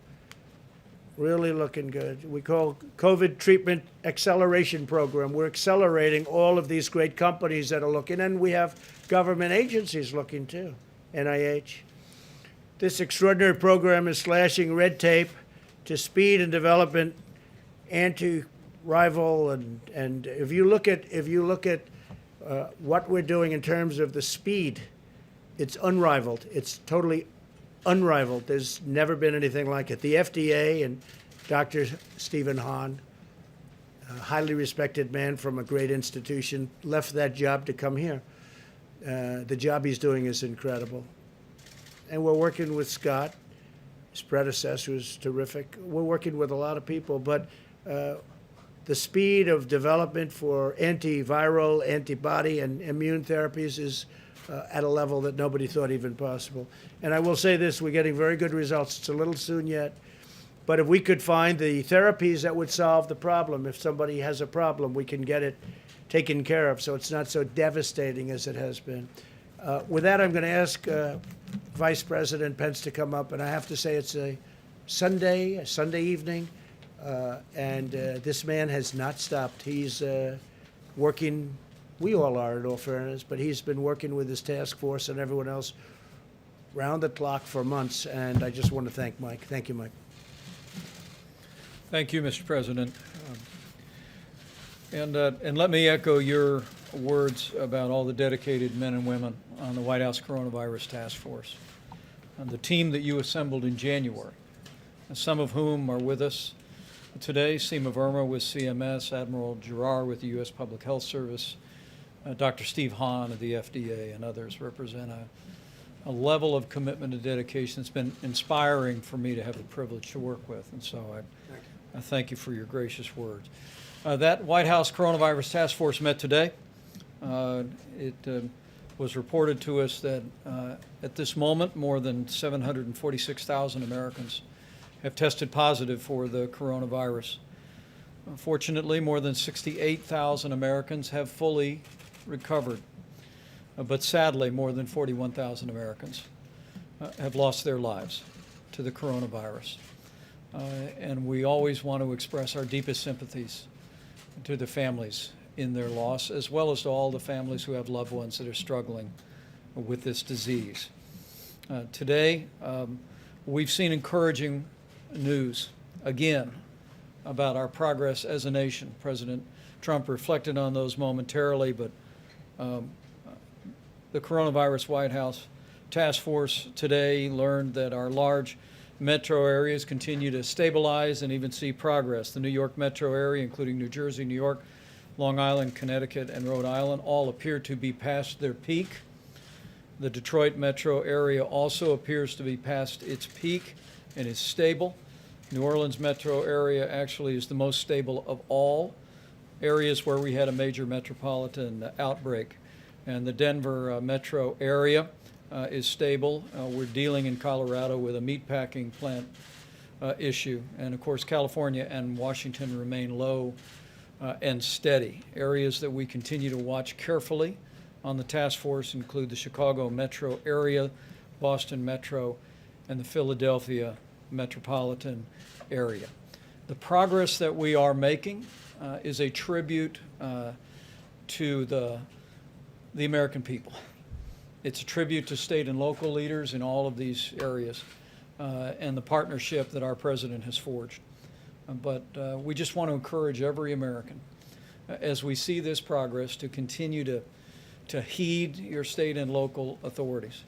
We call COVID Treatment Acceleration Program. We're accelerating all of these great companies that are looking, and we have government agencies looking too, NIH. This extraordinary program is slashing red tape to speed and development antiretroviral rival, and if you look at what we're doing in terms of the speed, it's unrivaled. It's totally unrivaled. There's never been anything like it. The FDA and Dr. Stephen Hahn, a highly respected man from a great institution, left that job to come here. The job he's doing is incredible. And we're working with Scott, his predecessor, who's terrific. We're working with a lot of people, but the speed of development for antiviral, antibody, and immune therapies is at a level that nobody thought even possible. And I will say this, we're getting very good results. It's a little soon yet, but if we could find the therapies that would solve the problem, if somebody has a problem, we can get it taken care of so it's not so devastating as it has been. With that, I'm going to ask Vice President Pence to come up, and I have to say it's a Sunday evening, and this man has not stopped. He's working, we all are in all fairness, but he's been working with his task force and everyone else round the clock for months, and I just want to thank Mike. Thank you, Mike. Thank you, Mr. President. And let me echo your words about all the dedicated men and women on the White House Coronavirus Task Force, and the team that you assembled in January, some of whom are with us today: Seema Verma with CMS, Admiral Giroir with the U.S. Public Health Service, Dr. Steve Hahn of the FDA, and others represent a level of commitment and dedication that's been inspiring for me to have the privilege to work with. And so I thank you for your gracious words. That White House Coronavirus Task Force met today. It was reported to us that at this moment, more than 746,000 Americans have tested positive for the coronavirus. Fortunately, more than 68,000 Americans have fully recovered. But sadly, more than 41,000 Americans have lost their lives to the coronavirus. And we always want to express our deepest sympathies to the families in their loss, as well as to all the families who have loved ones that are struggling with this disease. Today, we've seen encouraging news, again, about our progress as a nation. President Trump reflected on those momentarily, but the Coronavirus White House Task Force today learned that our large metro areas continue to stabilize and even see progress. The New York metro area, including New Jersey, New York, Long Island, Connecticut, and Rhode Island, all appear to be past their peak. The Detroit metro area also appears to be past its peak and is stable. New Orleans metro area actually is the most stable of all areas where we had a major metropolitan outbreak. And the Denver metro area is stable. We're dealing in Colorado with a meatpacking plant issue. And of course, California and Washington remain low and steady. Areas that we continue to watch carefully on the task force include the Chicago metro area, Boston metro, and the Philadelphia metropolitan area. The progress that we are making is a tribute to the American people. It's a tribute to state and local leaders in all of these areas and the partnership that our president has forged. But we just want to encourage every American, as we see this progress, to continue to heed your state and local authorities.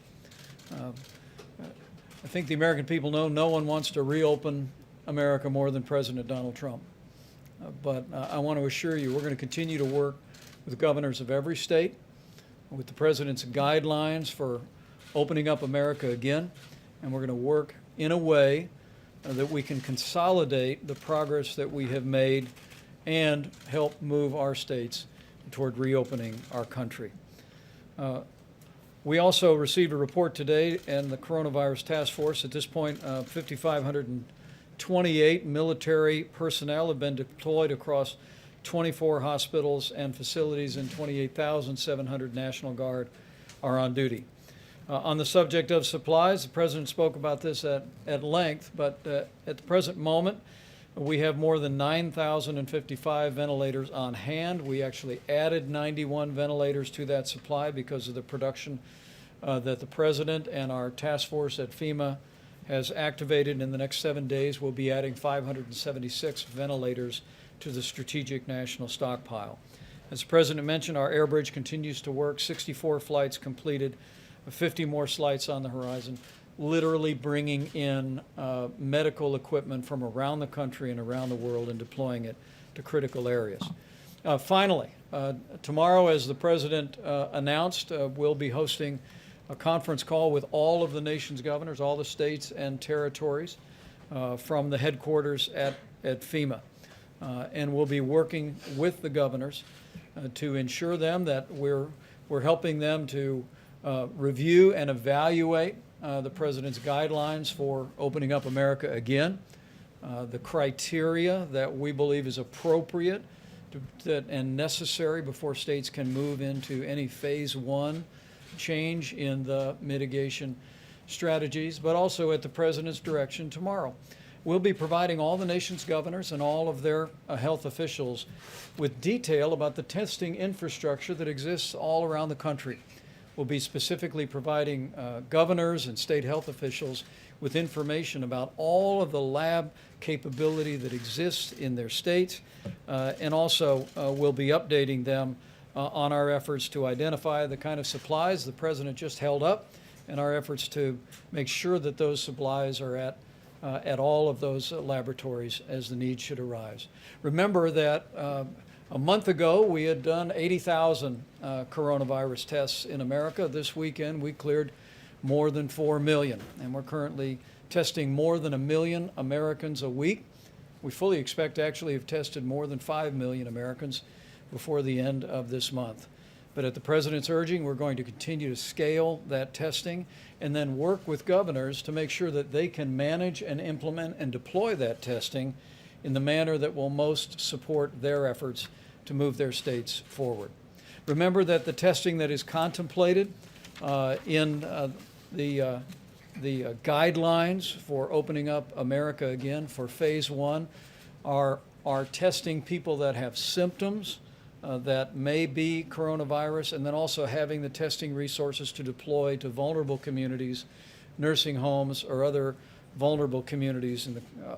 I think the American people know no one wants to reopen America more than President Donald Trump. But I want to assure you we're going to continue to work with governors of every state, with the president's guidelines for opening up America again, and we're going to work in a way that we can consolidate the progress that we have made and help move our states toward reopening our country. We also received a report today, and the Coronavirus Task Force, at this point, 5,528 military personnel have been deployed across 24 hospitals and facilities, and 28,700 National Guard are on duty. On the subject of supplies, the President spoke about this at length, but at the present moment, we have more than 9,055 ventilators on hand. We actually added 91 ventilators to that supply because of the production that the President and our task force at FEMA has activated. In the next 7 days, we'll be adding 576 ventilators to the Strategic National Stockpile. As the President mentioned, our air bridge continues to work, 64 flights completed, 50 more flights on the horizon, literally bringing in medical equipment from around the country and around the world and deploying it to critical areas. Finally, tomorrow, as the President announced, we'll be hosting a conference call with all of the nation's governors, all the states and territories from the headquarters at FEMA. And we'll be working with the governors to ensure them that we're helping them to review and evaluate the President's guidelines for opening up America again, the criteria that we believe is appropriate and necessary before states can move into any phase one change in the mitigation strategies, but also at the President's direction tomorrow. We'll be providing all the nation's governors and all of their health officials with detail about the testing infrastructure that exists all around the country. We'll be specifically providing governors and state health officials with information about all of the lab capability that exists in their states, and also we'll be updating them on our efforts to identify the kind of supplies the President just held up and our efforts to make sure that those supplies are at all of those laboratories as the need should arise. Remember that a month ago we had done 80,000 coronavirus tests in America. This weekend we cleared more than 4 million, and we're currently testing more than 1 million Americans a week. We fully expect to actually have tested more than 5 million Americans before the end of this month. But at the President's urging, we're going to continue to scale that testing and then work with governors to make sure that they can manage and implement and deploy that testing in the manner that will most support their efforts to move their states forward. Remember that the testing that is contemplated in the guidelines for opening up America again for phase one are testing people that have symptoms that may be coronavirus, and then also having the testing resources to deploy to vulnerable communities, nursing homes, or other vulnerable communities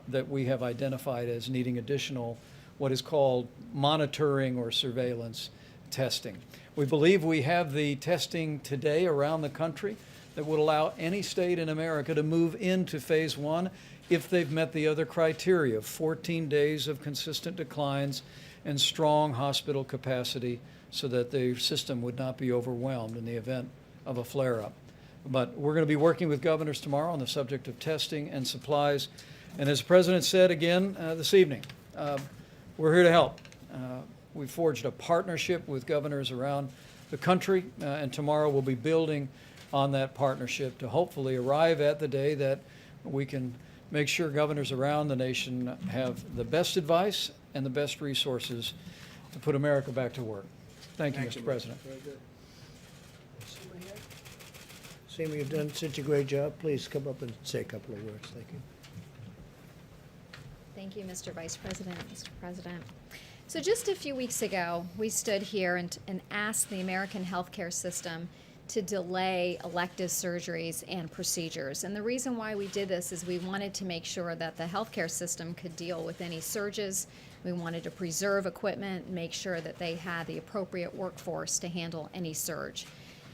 that we have identified as needing additional what is called monitoring or surveillance testing. We believe we have the testing today around the country that would allow any state in America to move into phase one if they've met the other criteria of 14 days of consistent declines and strong hospital capacity so that the system would not be overwhelmed in the event of a flare-up. But we're going to be working with governors tomorrow on the subject of testing and supplies. And as the President said again this evening, we're here to help. We've forged a partnership with governors around the country, and tomorrow we'll be building on that partnership to hopefully arrive at the day that we can make sure governors around the nation have the best advice and the best resources to put America back to work. Thank you, Mr. President. Very good. Seema, you've done such a great job. Please come up and say a couple of words. Thank you. Thank you, Mr. Vice President, Mr. President. So just a few weeks ago, we stood here and asked the American healthcare system to delay elective surgeries and procedures. And the reason why we did this is we wanted to make sure that the healthcare system could deal with any surges. We wanted to preserve equipment, make sure that they had the appropriate workforce to handle any surge.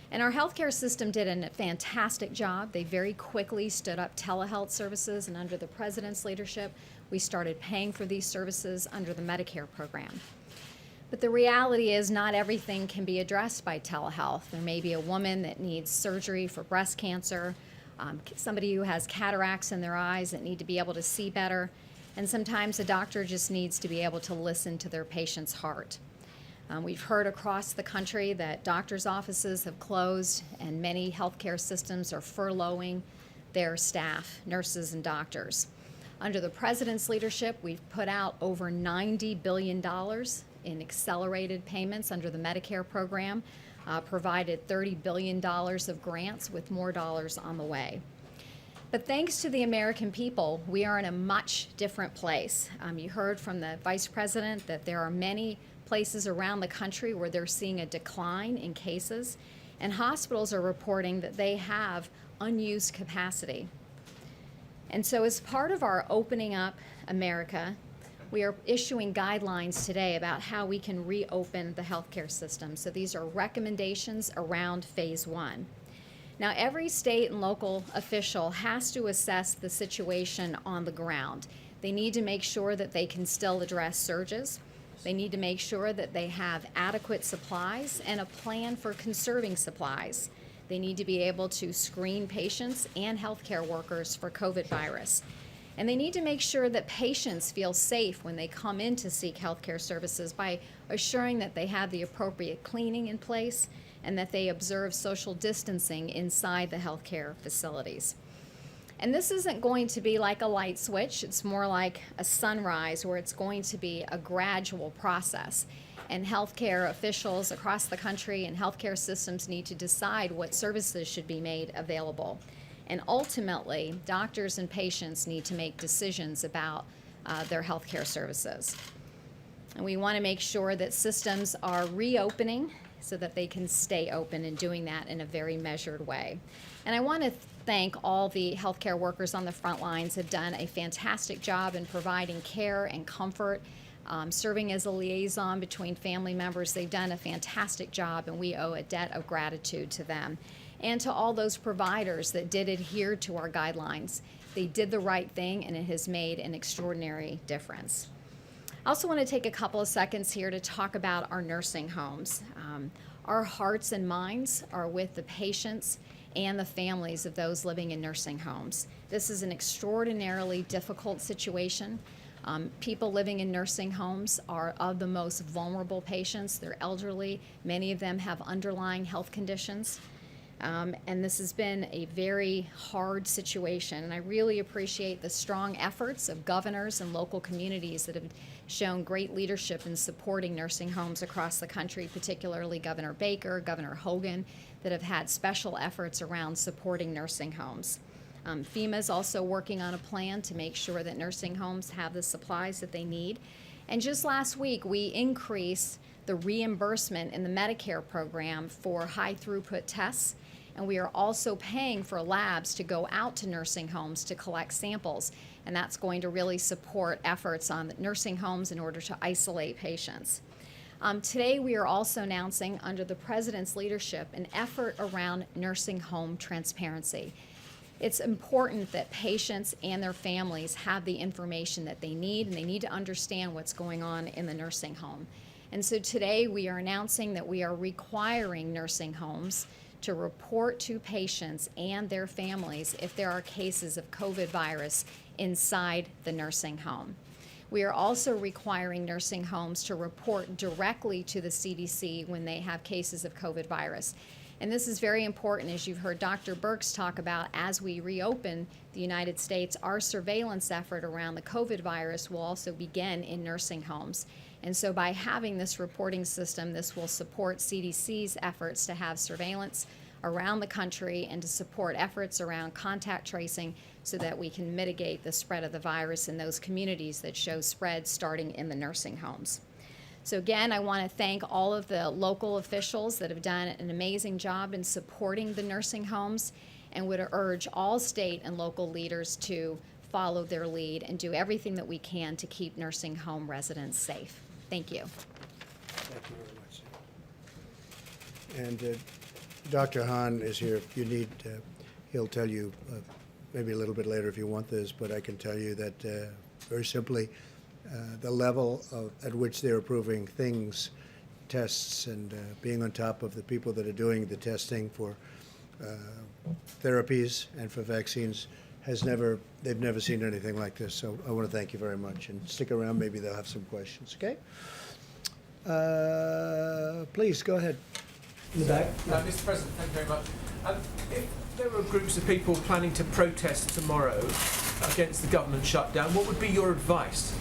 And our healthcare system did a fantastic job. They very quickly stood up telehealth services, and under the President's leadership, we started paying for these services under the Medicare program. But the reality is not everything can be addressed by telehealth. There may be a woman that needs surgery for breast cancer, somebody who has cataracts in their eyes that need to be able to see better, and sometimes a doctor just needs to be able to listen to their patient's heart. We've heard across the country that doctors' offices have closed and many healthcare systems are furloughing their staff, nurses and doctors. Under the President's leadership, we've put out over $90 billion in accelerated payments under the Medicare program, provided $30 billion of grants with more dollars on the way. But thanks to the American people, we are in a much different place. You heard from the Vice President that there are many places around the country where they're seeing a decline in cases, and hospitals are reporting that they have unused capacity. And so as part of our opening up America, we are issuing guidelines today about how we can reopen the healthcare system. So these are recommendations around phase 1. Now, every state and local official has to assess the situation on the ground. They need to make sure that they can still address surges. They need to make sure that they have adequate supplies and a plan for conserving supplies. They need to be able to screen patients and healthcare workers for COVID virus. And they need to make sure that patients feel safe when they come in to seek healthcare services by assuring that they have the appropriate cleaning in place and that they observe social distancing inside the healthcare facilities. And this isn't going to be like a light switch. It's more like a sunrise where it's going to be a gradual process. And healthcare officials across the country and healthcare systems need to decide what services should be made available. And ultimately, doctors and patients need to make decisions about their healthcare services. And we want to make sure that systems are reopening so that they can stay open and doing that in a very measured way. And I want to thank all the healthcare workers on the front lines who have done a fantastic job in providing care and comfort, serving as a liaison between family members. They've done a fantastic job, and we owe a debt of gratitude to them. And to all those providers that did adhere to our guidelines. They did the right thing, and it has made an extraordinary difference. I also want to take a couple of seconds here to talk about our nursing homes. Our hearts and minds are with the patients and the families of those living in nursing homes. This is an extraordinarily difficult situation. People living in nursing homes are of the most vulnerable patients. They're elderly. Many of them have underlying health conditions. And this has been a very hard situation. And I really appreciate the strong efforts of governors and local communities that have shown great leadership in supporting nursing homes across the country, particularly Governor Baker, Governor Hogan, that have had special efforts around supporting nursing homes. FEMA is also working on a plan to make sure that nursing homes have the supplies that they need. And just last week, we increased the reimbursement in the Medicare program for high throughput tests. And we are also paying for labs to go out to nursing homes to collect samples. And that's going to really support efforts on nursing homes in order to isolate patients. Today, we are also announcing, under the President's leadership, an effort around nursing home transparency. It's important that patients and their families have the information that they need, and they need to understand what's going on in the nursing home. And so today, we are announcing that we are requiring nursing homes to report to patients and their families if there are cases of COVID virus inside the nursing home. We are also requiring nursing homes to report directly to the CDC when they have cases of COVID virus. And this is very important, as you've heard Dr. Birx talk about. As we reopen the United States, our surveillance effort around the COVID virus will also begin in nursing homes. And so by having this reporting system, this will support CDC's efforts to have surveillance around the country and to support efforts around contact tracing so that we can mitigate the spread of the virus in those communities that show spread starting in the nursing homes. So again, I want to thank all of the local officials that have done an amazing job in supporting the nursing homes, and would urge all state and local leaders to follow their lead and do everything that we can to keep nursing home residents safe. Thank you. Thank you very much. And Dr. Hahn is here. If you need, he'll tell you maybe a little bit later if you want this, but I can tell you that very simply, the level at which they're approving things, tests, and being on top of the people that are doing the testing for therapies and for vaccines they've never seen anything like this. So I want to thank you very much, and stick around. Maybe they'll have some questions. Okay? Please go ahead. In the back. Mr. President, thank you very much. If there were groups of people planning to protest tomorrow against the government shutdown, what would be your advice?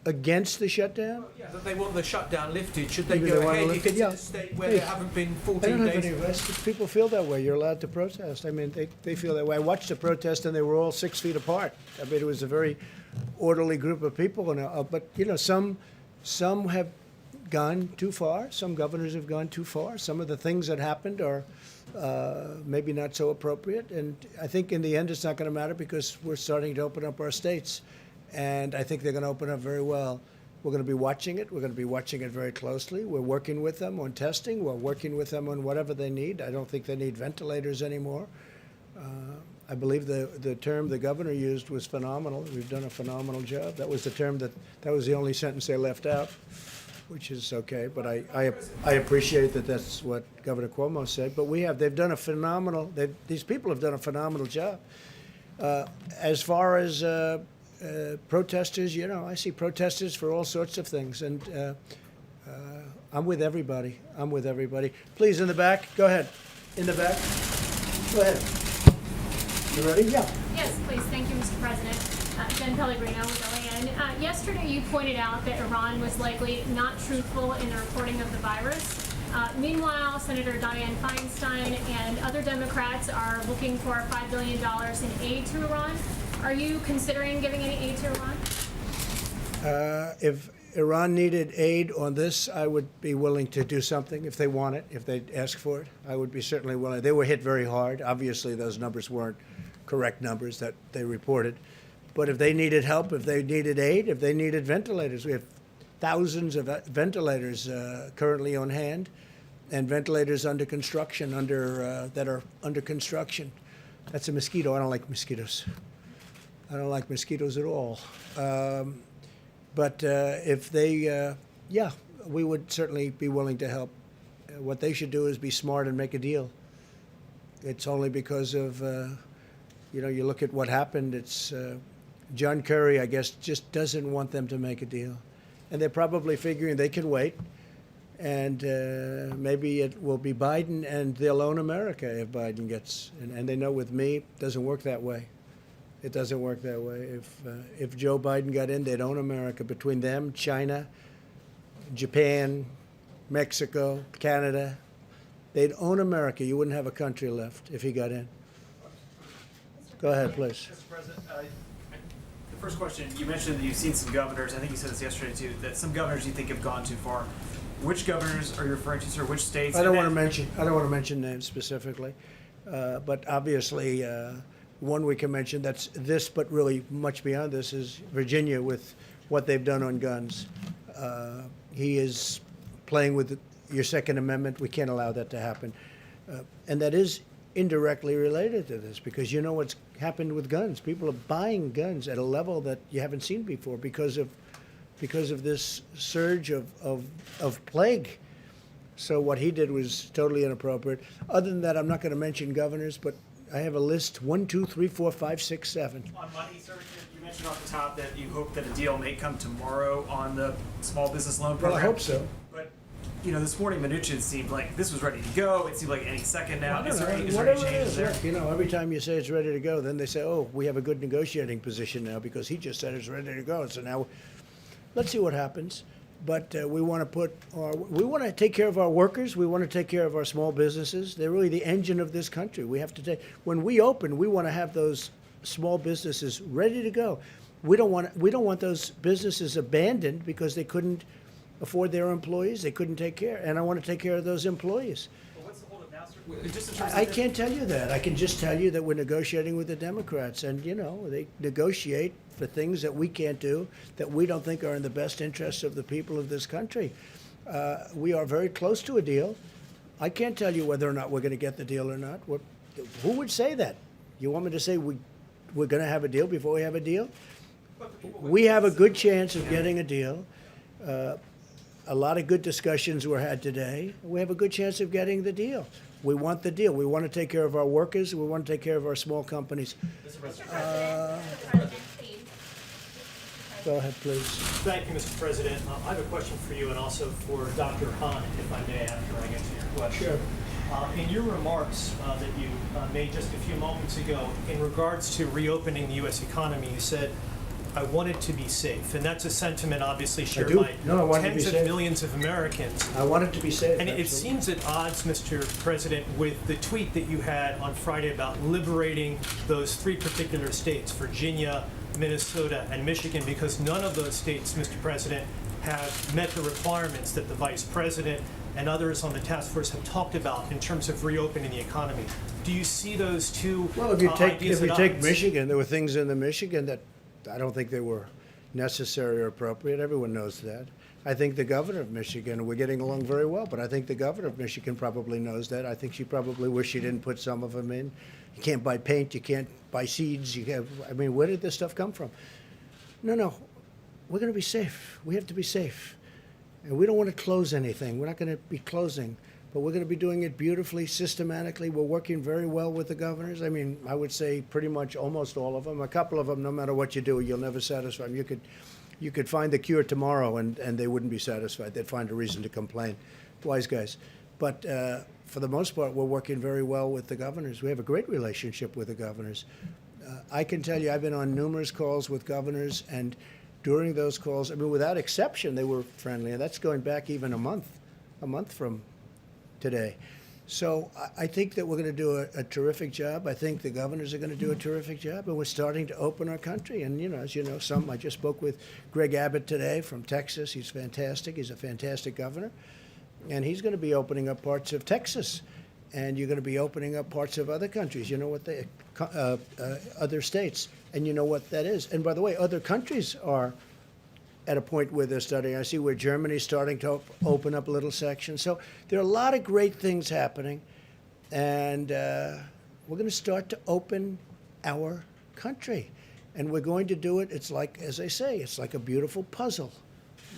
Against the shutdown? Yeah, that they want the shutdown lifted. Should they Maybe go they want it ahead if lifted, it's yeah. in a state where Hey, there haven't been I 14 don't have days? any arrests. If people feel that way, you're allowed to protest. I mean, they feel that way. I watched the protest, and they were all 6 feet apart. I mean, it was a very orderly group of people. And, but, you know, some have gone too far. Some governors have gone too far. Some of the things that happened are maybe not so appropriate. And I think in the end, it's not going to matter because we're starting to open up our states. and I think they're going to open up very well. We're going to be watching it. We're going to be watching it very closely. We're working with them on testing. We're working with them on whatever they need. I don't think they need ventilators anymore. I believe the term the governor used was phenomenal. We've done a phenomenal job. That was the term that was the only sentence they left out, which is okay. But I appreciate that that's what Governor Cuomo said. But they've done a phenomenal. These people have done a phenomenal job. As far as protesters, I see protesters for all sorts of things, and I'm with everybody. I'm with everybody. Please, in the back. Go ahead. In the back. Go ahead. You ready? Yeah. Yes, please. Thank you, Mr. President. Jen Pellegrino with OAN. Yesterday, you pointed out that Iran was likely not truthful in the reporting of the virus. Meanwhile, Senator Dianne Feinstein and other Democrats are looking for $5 billion in aid to Iran. Are you considering giving any aid to Iran? If Iran needed aid on this, I would be willing to do something if they want it, if they ask for it. I would be certainly willing. They were hit very hard. Obviously, those numbers weren't correct numbers that they reported. But if they needed help, if they needed aid, if they needed ventilators, we have thousands of ventilators currently on hand, and ventilators under construction, that are under construction. That's a mosquito. I don't like mosquitoes. I don't like mosquitoes at all. But if they, we would certainly be willing to help. What they should do is be smart and make a deal. It's only because of, you look at what happened. It's John Kerry, I guess, just doesn't want them to make a deal. And they're probably figuring they can wait. And maybe it will be Biden, and they'll own America if Biden gets. And they know with me, it doesn't work that way. It doesn't work that way. If Joe Biden got in, they'd own America. Between them, China, Japan, Mexico, Canada, they'd own America. You wouldn't have a country left if he got in. Go ahead, please. Mr. President, the first question, you mentioned that you've seen some governors, I think you said this yesterday too, that some governors you think have gone too far. Which governors are you referring to, sir? Which states? I don't want to mention names specifically, but obviously one we can mention that's this, but really much beyond this, is Virginia with what they've done on guns. He is playing with your Second Amendment. We can't allow that to happen, and that is indirectly related to this, because you know what's happened with guns. People are buying guns at a level that you haven't seen before because of this surge of plague. So what he did was totally inappropriate. Other than that, I'm not going to mention governors, but I have a list: 1, 2, 3, 4, 5, 6, 7. On money, sir, you mentioned off the top that you hope that a deal may come tomorrow on the small business loan program. Well, I hope so. But this morning Mnuchin seemed like this was ready to go. It seemed like any second now. Is there any Whatever it changes is, there? look, every time you say it's ready to go, then they say, oh, we have a good negotiating position now because he just said it's ready to go. So now, let's see what happens. But we want to take care of our workers. We want to take care of our small businesses. They're really the engine of this country. We have to when we open, we want to have those small businesses ready to go. We don't want those businesses abandoned because they couldn't afford their employees. They couldn't take care, and I want to take care of those employees. Well, what's the holdup now, sir? Just in terms I of can't tell you that. I can just tell you that we're negotiating with the Democrats, and they negotiate for things that we can't do, that we don't think are in the best interests of the people of this country. We are very close to a deal. I can't tell you whether or not we're going to get the deal or not. Who would say that? You want me to say we're going to have a deal before we have a deal? We have a good chance of getting a deal. A lot of good discussions were had today. We have a good chance of getting the deal. We want the deal. We want to take care of our workers. We want to take care of our small companies. Mr. President, please. Go ahead, please. Thank you, Mr. President. I have a question for you and also for Dr. Hahn, if I may, after I get to your question. Sure. In your remarks that you made just a few moments ago, in regards to reopening the U.S. economy, you said, I want it to be safe. And that's a sentiment obviously shared do. by No, I want it to be tens of safe. millions of Americans. I want it to be safe. And it absolutely. seems at odds, Mr. President, with the tweet that you had on Friday about liberating those 3 particular states, Virginia, Minnesota, and Michigan, because none of those states, Mr. President, have met the requirements that the Vice President and others on the task force have talked about in terms of reopening the economy. Do you see those two Well, if you ideas take at Michigan, odds? there were things in the Michigan that I don't think they were necessary or appropriate. Everyone knows that. I think the governor of Michigan, we're getting along very well, but I think the governor of Michigan probably knows that. I think she probably wished she didn't put some of them in. You can't buy paint, you can't buy seeds. I mean, where did this stuff come from? No, we're going to be safe. We have to be safe. And we don't want to close anything. We're not going to be closing, but we're going to be doing it beautifully, systematically. We're working very well with the governors. I mean, I would say pretty much almost all of them. A couple of them, no matter what you do, you'll never satisfy them. You could find the cure tomorrow, and they wouldn't be satisfied. They'd find a reason to complain. Wise guys. But for the most part, we're working very well with the governors. We have a great relationship with the governors. I can tell you, I've been on numerous calls with governors, and during those calls, I mean, without exception, they were friendly. And that's going back even a month from today. So I think that we're going to do a terrific job. I think the governors are going to do a terrific job, and we're starting to open our country. And, as you know, I just spoke with Greg Abbott today from Texas. He's fantastic. He's a fantastic governor. And he's going to be opening up parts of Texas. And you're going to be opening up parts of other countries. You know what other states. And you know what that is. And by the way, other countries are at a point where they're studying. I see where Germany's starting to open up a little section. So there are a lot of great things happening, and we're going to start to open our country. And we're going to do it, it's like, as I say, it's like a beautiful puzzle.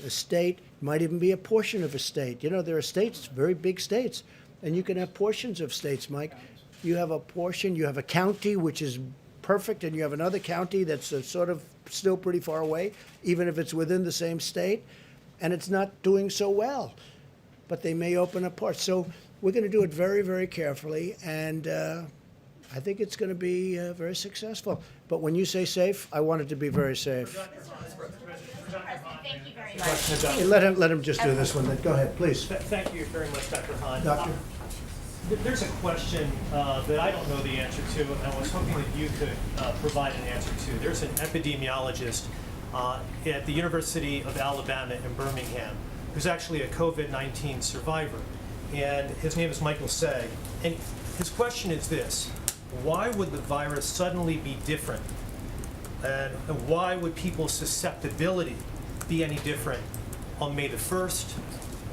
A state might even be a portion of a state. There are states, very big states, and you can have portions of states, Mike. You have a portion, you have a county, which is perfect, and you have another county that's sort of still pretty far away, even if it's within the same state, and it's not doing so well. But they may open up parts. So we're going to do it very, very carefully, and I think it's going to be very successful. But when you say safe, I want it to be very safe. Thank you very much. Hey, let him just do this one. Then. Go ahead, please. Thank you very much, Dr. Hahn. Doctor? There's a question that I don't know the answer to, and I was hoping that you could provide an answer to. There's an epidemiologist at the University of Alabama in Birmingham who's actually a COVID-19 survivor, and his name is Michael Seg. And his question is this: why would the virus suddenly be different? And why would people's susceptibility be any different on May the 1st,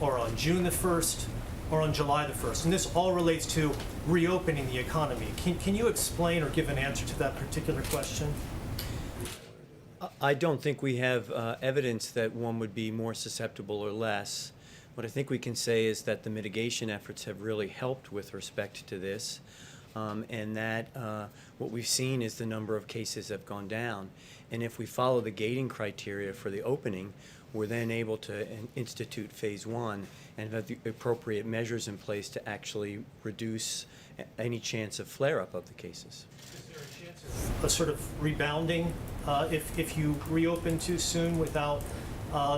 or on June the 1st, or on July the 1st? And this all relates to reopening the economy. Can you explain or give an answer to that particular question? I don't think we have evidence that one would be more susceptible or less. What I think we can say is that the mitigation efforts have really helped with respect to this, and that what we've seen is the number of cases have gone down. And if we follow the gating criteria for the opening, we're then able to institute phase one and have the appropriate measures in place to actually reduce any chance of flare-up of the cases. Is there a chance of a sort of rebounding if you reopen too soon without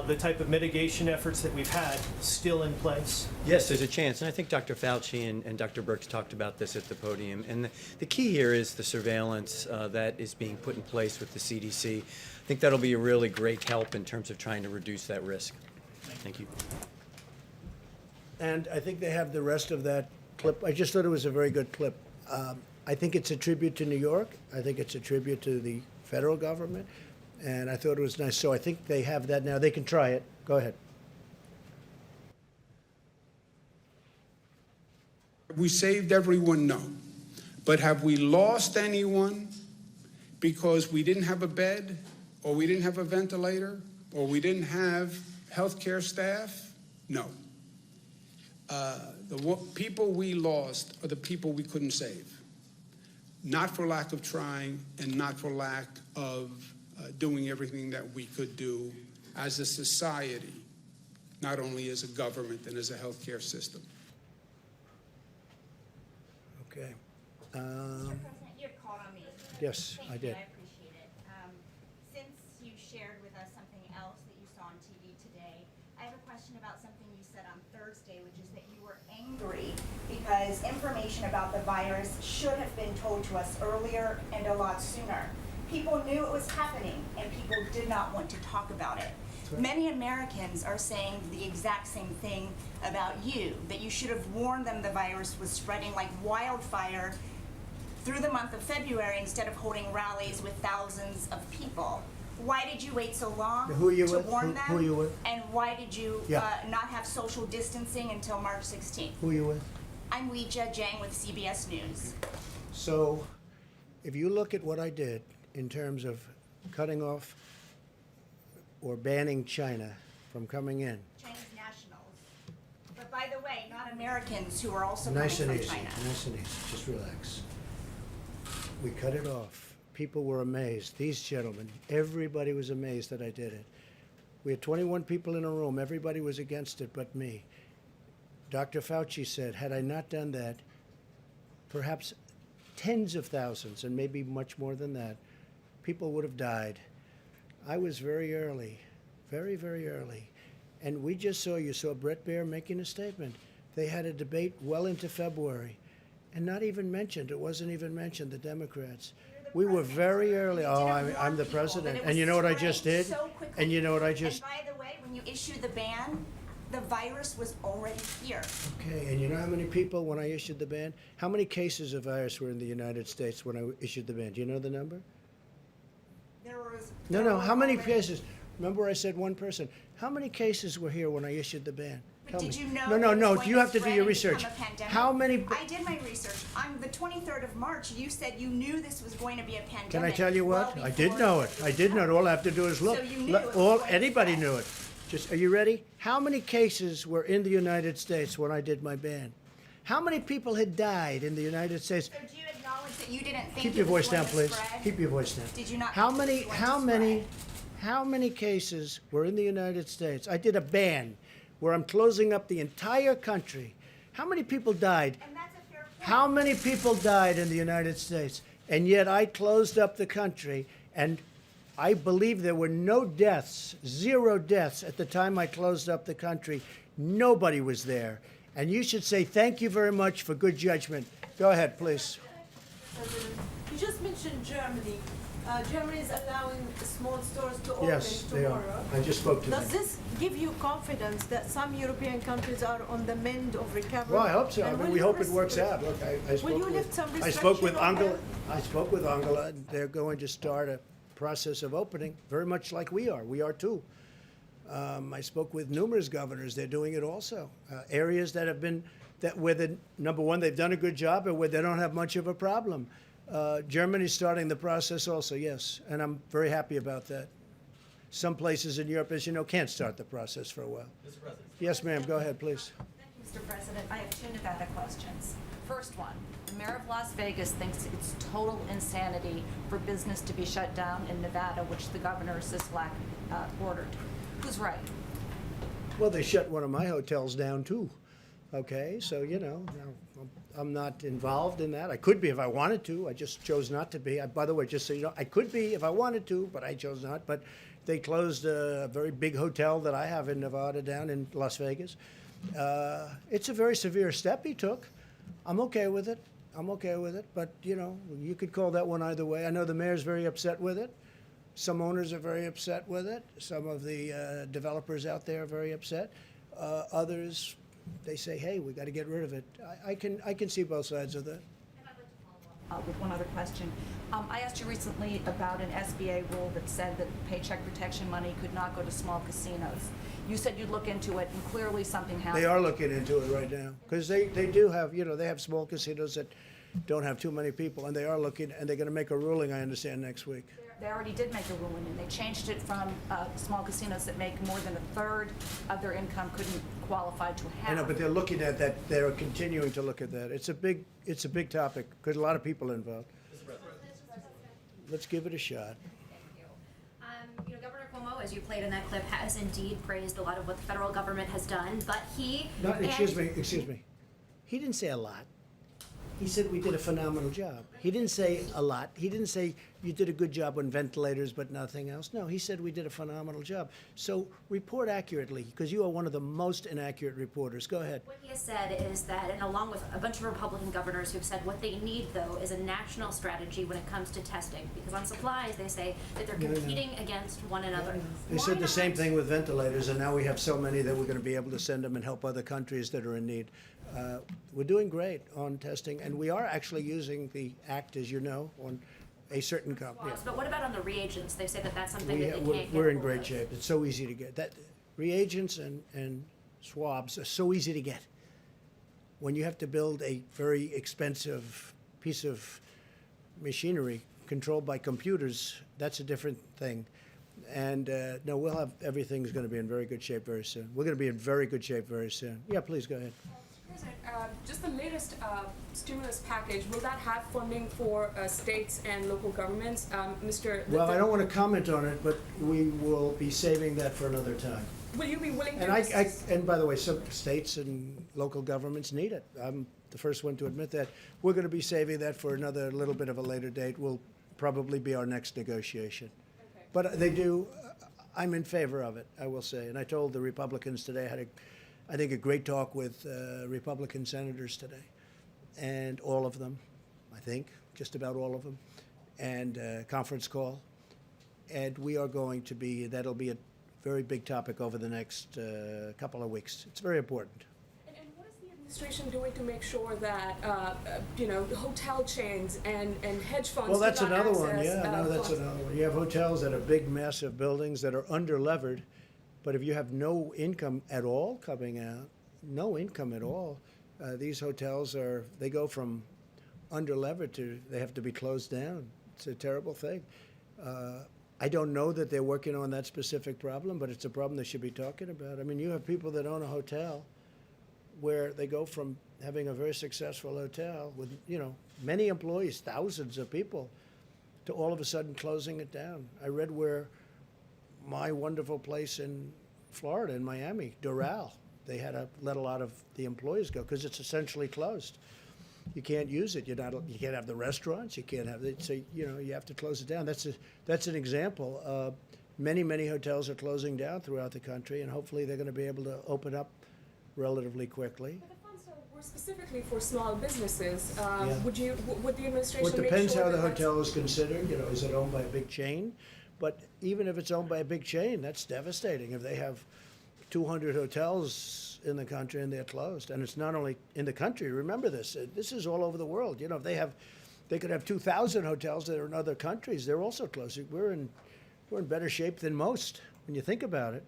the type of mitigation efforts that we've had still in place? Yes, there's a chance, and I think Dr. Fauci and Dr. Birx talked about this at the podium. And the key here is the surveillance that is being put in place with the CDC. I think that'll be a really great help in terms of trying to reduce that risk. Thank you. And I think they have the rest of that clip. I just thought it was a very good clip. I think it's a tribute to New York. I think it's a tribute to the federal government. And I thought it was nice. So I think they have that now. They can try it. Go ahead. Have we saved everyone? No. But have we lost anyone because we didn't have a bed, or we didn't have a ventilator, or we didn't have healthcare staff? No. The people we lost are the people we couldn't save. Not for lack of trying, and not for lack of doing everything that we could do as a society, not only as a government and as a healthcare system. Okay. Mr. President, you had called on me. Yes, I did. I appreciate it. Since you shared with us something else that you saw on TV today, I have a question about something you said on Thursday, which is that you were angry because information about the virus should have been told to us earlier and a lot sooner. People knew it was happening, and people did not want to talk about it. Many Americans are saying the exact same thing about you, that you should have warned them the virus was spreading like wildfire through the month of February instead of holding rallies with thousands of people. Why did you wait so long Who are you to with? warn Who- them? who are you with? And why did you Yeah. not have social distancing until March 16th? Who are you with? I'm Weijia Jiang with CBS News. So, if you look at what I did in terms of cutting off or banning China from coming in, Chinese nationals. But by the way, not Americans who are also coming nice and from easy, China. nice and easy, just relax. We cut it off. People were amazed. These gentlemen, everybody was amazed that I did it. We had 21 people in a room. Everybody was against it but me. Dr. Fauci said, had I not done that, perhaps tens of thousands, and maybe much more than that, people would have died. I was very early, very, very early. And we just saw, you saw Brett Baer making a statement. They had a debate well into February, and not even mentioned, it wasn't even mentioned, the Democrats. We were very early. Oh, I'm the president. And you know what I just did? And you know what I just... And by the way, when you issued the ban, the virus was already here. Okay, and you know how many people, when I issued the ban, how many cases of virus were in the United States when I issued the ban? Do you know the number? No, how many cases? Remember I said one person. How many cases were here when I issued the ban? But did you know No, that it was going you to have to do spread your and research. become a pandemic? How many... I did my research. On the 23rd of March, you said you knew this was going to be a pandemic. Can I tell you what? well I did before know it. I did know it. All I have to do is look. So you knew it was going to Anybody spread. knew it. Just, are you ready? How many cases were in the United States when I did my ban? How many people had died in the United States? So do you acknowledge that you didn't think Keep it your was voice going down, to please. spread? Keep your voice down. Did you not How think it many? was going How to many? spread? How many cases were in the United States? I did a ban where I'm closing up the entire country. How many people died? And that's a fair point. How many people died in the United States? And yet I closed up the country, and I believe there were no deaths, 0 deaths at the time I closed up the country. Nobody was there. And you should say thank you very much for good judgment. Go ahead, please. You just mentioned Germany. Germany is allowing small stores to open Yes, they are. tomorrow. I just spoke to them. Does this give you confidence that some European countries are on the mend of recovery? Well, I hope so. I And mean, will we you hope it works out. Look, I spoke you with, lift some I spoke with restriction on Angela. them? I spoke with Angela. And they're going to start a process of opening, very much like we are. We are too. I spoke with numerous governors. They're doing it also. Areas that have been where the number one they've done a good job, and where they don't have much of a problem. Germany's starting the process also, yes, and I'm very happy about that. Some places in Europe, as you know, can't start the process for a while. Mr. President. Yes, ma'am. Go ahead, please. Mr. President, I have 2 Nevada questions. First one, the mayor of Las Vegas thinks it's total insanity for business to be shut down in Nevada, which the governor Sisolak ordered. Who's right? Well, they shut one of my hotels down too. Okay, so you know, I'm not involved in that. I could be if I wanted to. I just chose not to be. By the way, just so you know, I could be if I wanted to, but I chose not. But they closed a very big hotel that I have in Nevada down in Las Vegas. It's a very severe step he took. I'm okay with it. I'm okay with it. But you know, you could call that one either way. I know the mayor's very upset with it. Some owners are very upset with it. Some of the developers out there are very upset. Others, they say, "Hey, we got to get rid of it." I can see both sides of that. And I'd like to follow up with one other question. I asked you recently about an SBA rule that said that paycheck protection money could not go to small casinos. You said you'd look into it, and clearly something happened. They are looking into it right now because they do have, you know, they have small casinos that don't have too many people, and they are looking, and they're going to make a ruling, I understand, next week. They already did make a ruling, and they changed it from small casinos that make more than 1/3 of their income couldn't qualify to half. I know, but they're looking at that. They're continuing to look at that. It's a big topic because a lot of people are involved. Let's give it a shot. You know, Governor Cuomo, as you played in that clip, has indeed praised a lot of what the federal government has done, but he... No, excuse me. He didn't say a lot. He said we did a phenomenal job. He didn't say a lot. He didn't say you did a good job on ventilators but nothing else. No, he said we did a phenomenal job. So report accurately, because you are one of the most inaccurate reporters. Go ahead. What he has said is that, and along with a bunch of Republican governors who've said what they need, though, is a national strategy when it comes to testing. Because on supplies, they say that they're competing against one another. They said the same thing with ventilators, and now we have so many that we're going to be able to send them and help other countries that are in need. We're doing great on testing, and we are actually using the Act, as you know, on a certain company. Yeah. But what about on the reagents? They say that that's something that they can't get. We're in hold great of. shape. It's so easy to get. That reagents and swabs are so easy to get. When you have to build a very expensive piece of machinery controlled by computers, that's a different thing. And no, we'll have everything's going to be in very good shape very soon. We're going to be in very good shape very soon. Yeah, please go ahead. President, just the latest stimulus package, will that have funding for states and local governments? Well, I don't want to comment on it, but we will be saving that for another time. Will you be willing to? And by the way, some states and local governments need it. I'm the first one to admit that. We're going to be saving that for another little bit of a later date. Will probably be our next negotiation. Okay. But they do. I'm in favor of it, I will say. And I told the Republicans today. I had I think a great talk with Republican senators today, and all of them, I think, just about all of them, and conference call. And we are going to be. That'll be a very big topic over the next couple of weeks. It's very important. And what is the administration doing to make sure that the hotel chains and hedge funds? Well, that's do not another one. access, Yeah, no, that's funds? another one. You have hotels that are big, massive buildings that are under-levered, but if you have no income at all coming out, no income at all, these hotels they go from under-levered to they have to be closed down. It's a terrible thing. I don't know that they're working on that specific problem, but it's a problem they should be talking about. I mean, you have people that own a hotel where they go from having a very successful hotel with, many employees, thousands of people, to all of a sudden closing it down. I read where my wonderful place in Florida, in Miami, Doral, they had to let a lot of the employees go because it's essentially closed. You can't use it. You can't have the restaurants. You can't have it. So you have to close it down. That's an example. Many hotels are closing down throughout the country, and hopefully they're going to be able to open up relatively quickly. But the funds were specifically for small businesses. Yeah. Would the administration? Well, it depends make sure how the that that's- hotel is considered. Is it owned by a big chain? But even if it's owned by a big chain, that's devastating. If they have 200 hotels in the country and they're closed, and it's not only in the country. Remember this. This is all over the world. If they could have 2,000 hotels that are in other countries. They're also closed. We're in better shape than most when you think about it.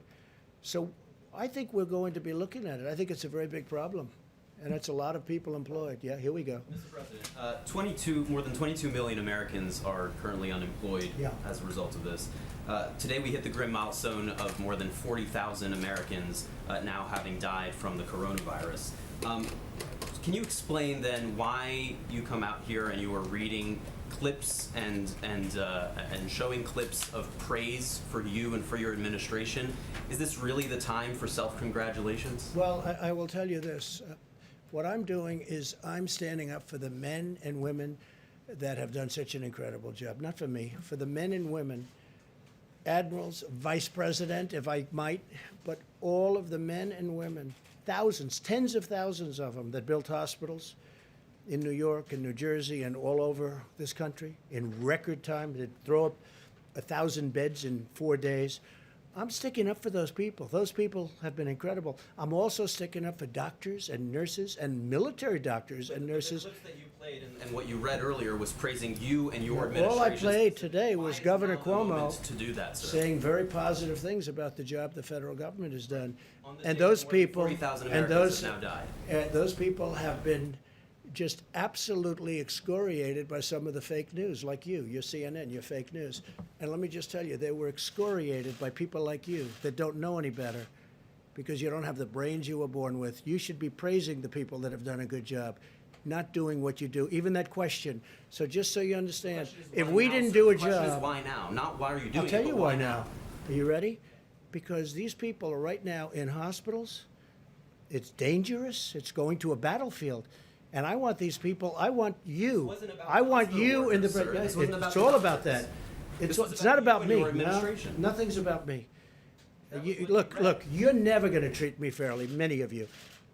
So I think we're going to be looking at it. I think it's a very big problem, and it's a lot of people employed. Yeah, here we go. Mr. President, more than 22 million Americans are currently unemployed as a result of this. Today we hit the grim milestone of more than 40,000 Americans now having died from the coronavirus. Can you explain then why you come out here and you are reading clips and showing clips of praise for you and for your administration? Is this really the time for self-congratulations? Well, I will tell you this. What I'm doing is I'm standing up for the men and women that have done such an incredible job. Not for me, for the men and women, admirals, vice president, if I might, but all of the men and women, thousands, tens of thousands of them that built hospitals in New York and New Jersey and all over this country in record time. They'd throw up 1,000 beds in 4 days. I'm sticking up for those people. Those people have been incredible. I'm also sticking up for doctors and nurses and military doctors and nurses. The clips that you played and what you read earlier was praising you and your administration. All I played today was Governor Cuomo to do that, sir. saying very positive things about the job the federal government has done. On this And day, those more than people 40,000 and Americans have now died. those people have been just absolutely excoriated by some of the fake news, like you. You're CNN, you're fake news. And let me just tell you, they were excoriated by people like you that don't know any better because you don't have the brains you were born with. You should be praising the people that have done a good job, not doing what you do. Even that question. So just so you understand, if we didn't do a The question is job... why now? Not why are you doing it, I'll tell but you why now. Are you ready? Because these people are right now in hospitals. It's dangerous. It's going to a battlefield. And I want these people, I want you. I want you in the... It's all about that. It's not about me. No, nothing's about me. Look, you're never going to treat me fairly, many of you.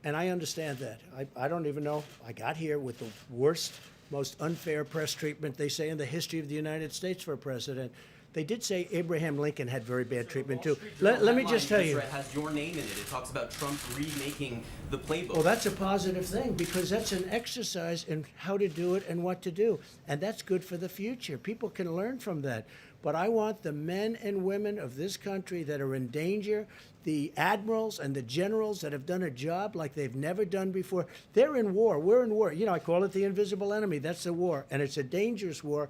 And I understand that. I don't even know. I got here with the worst, most unfair press treatment, they say, in the history of the United States for a president. They did say Abraham Lincoln had very bad treatment too. Wall Street Journal Let me just tell headline you. just read has your name in it. It talks about Trump remaking the playbook. Well, that's a positive thing because that's an exercise in how to do it and what to do. And that's good for the future. People can learn from that. But I want the men and women of this country that are in danger, the admirals and the generals that have done a job like they've never done before. They're in war. We're in war. You know, I call it the invisible enemy. That's the war. And it's a dangerous war.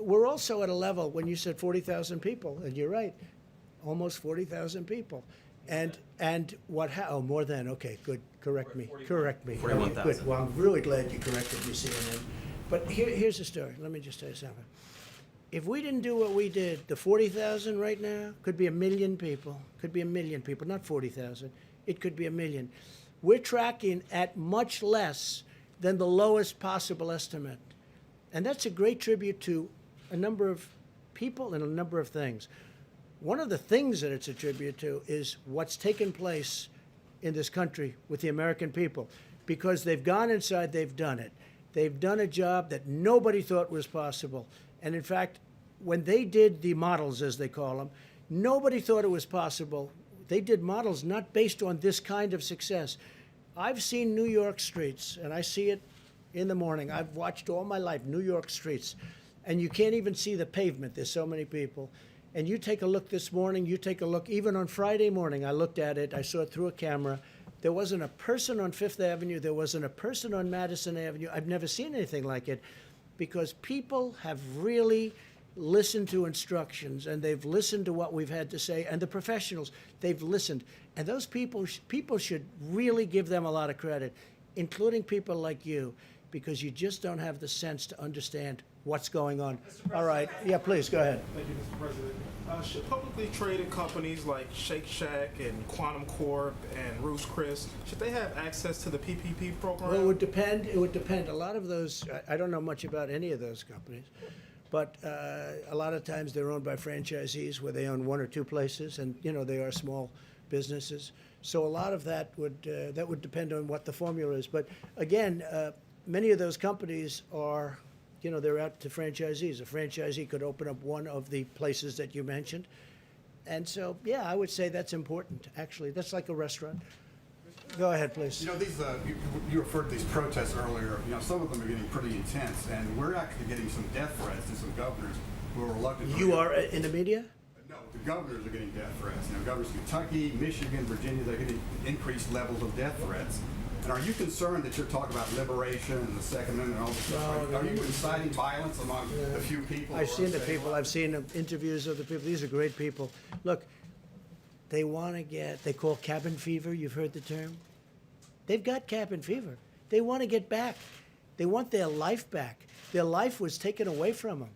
We're also at a level, when you said 40,000 people, and you're right, almost 40,000 people. And what, oh, more than, okay, good, correct me. 41,000. Good, well, I'm really glad you corrected me, CNN. But here's the story, let me just tell you something. If we didn't do what we did, the 40,000 right now could be 1 million people, not 40,000, it could be 1 million. We're tracking at much less than the lowest possible estimate. And that's a great tribute to a number of people and a number of things. One of the things that it's a tribute to is what's taken place in this country with the American people. Because they've gone inside, they've done it. They've done a job that nobody thought was possible. And in fact, when they did the models, as they call them, nobody thought it was possible. They did models not based on this kind of success. I've seen New York streets, and I see it in the morning. I've watched all my life New York streets. And you can't even see the pavement. There's so many people. And you take a look this morning, you take a look, even on Friday morning, I looked at it, I saw it through a camera. There wasn't a person on Fifth Avenue, there wasn't a person on Madison Avenue. I've never seen anything like it because people have really listened to instructions and they've listened to what we've had to say. And the professionals, they've listened. And those people should really give them a lot of credit, including people like you, because you just don't have the sense to understand what's going on. All right. Yeah, please, go ahead. Thank you, Mr. President. Should publicly traded companies like Shake Shack and Quantum Corp and Ruth's Chris, should they have access to the PPP program? Well, it would depend. It would depend. A lot of those, I don't know much about any of those companies, but a lot of times they're owned by franchisees where they own one or two places, and you know they are small businesses. So a lot of that would depend on what the formula is. But again, many of those companies are, you know, they're out to franchisees. A franchisee could open up one of the places that you mentioned. And so, yeah, I would say that's important, actually. That's like a restaurant. Go ahead, please. You know, these you referred to these protests earlier. You know, some of them are getting pretty intense, and we're actually getting some death threats to some governors who are reluctant. You are in the media? No, the governors are getting death threats. You know, governors of Kentucky, Michigan, Virginia, they're getting increased levels of death threats. And are you concerned that you're talking about liberation and the Second Amendment and all this stuff? Are you inciting violence among the few people? I've seen the people. I've seen interviews of the people. These are great people. Look, they want to get, they call cabin fever. You've heard the term? They've got cabin fever. They want to get back. They want their life back. Their life was taken away from them.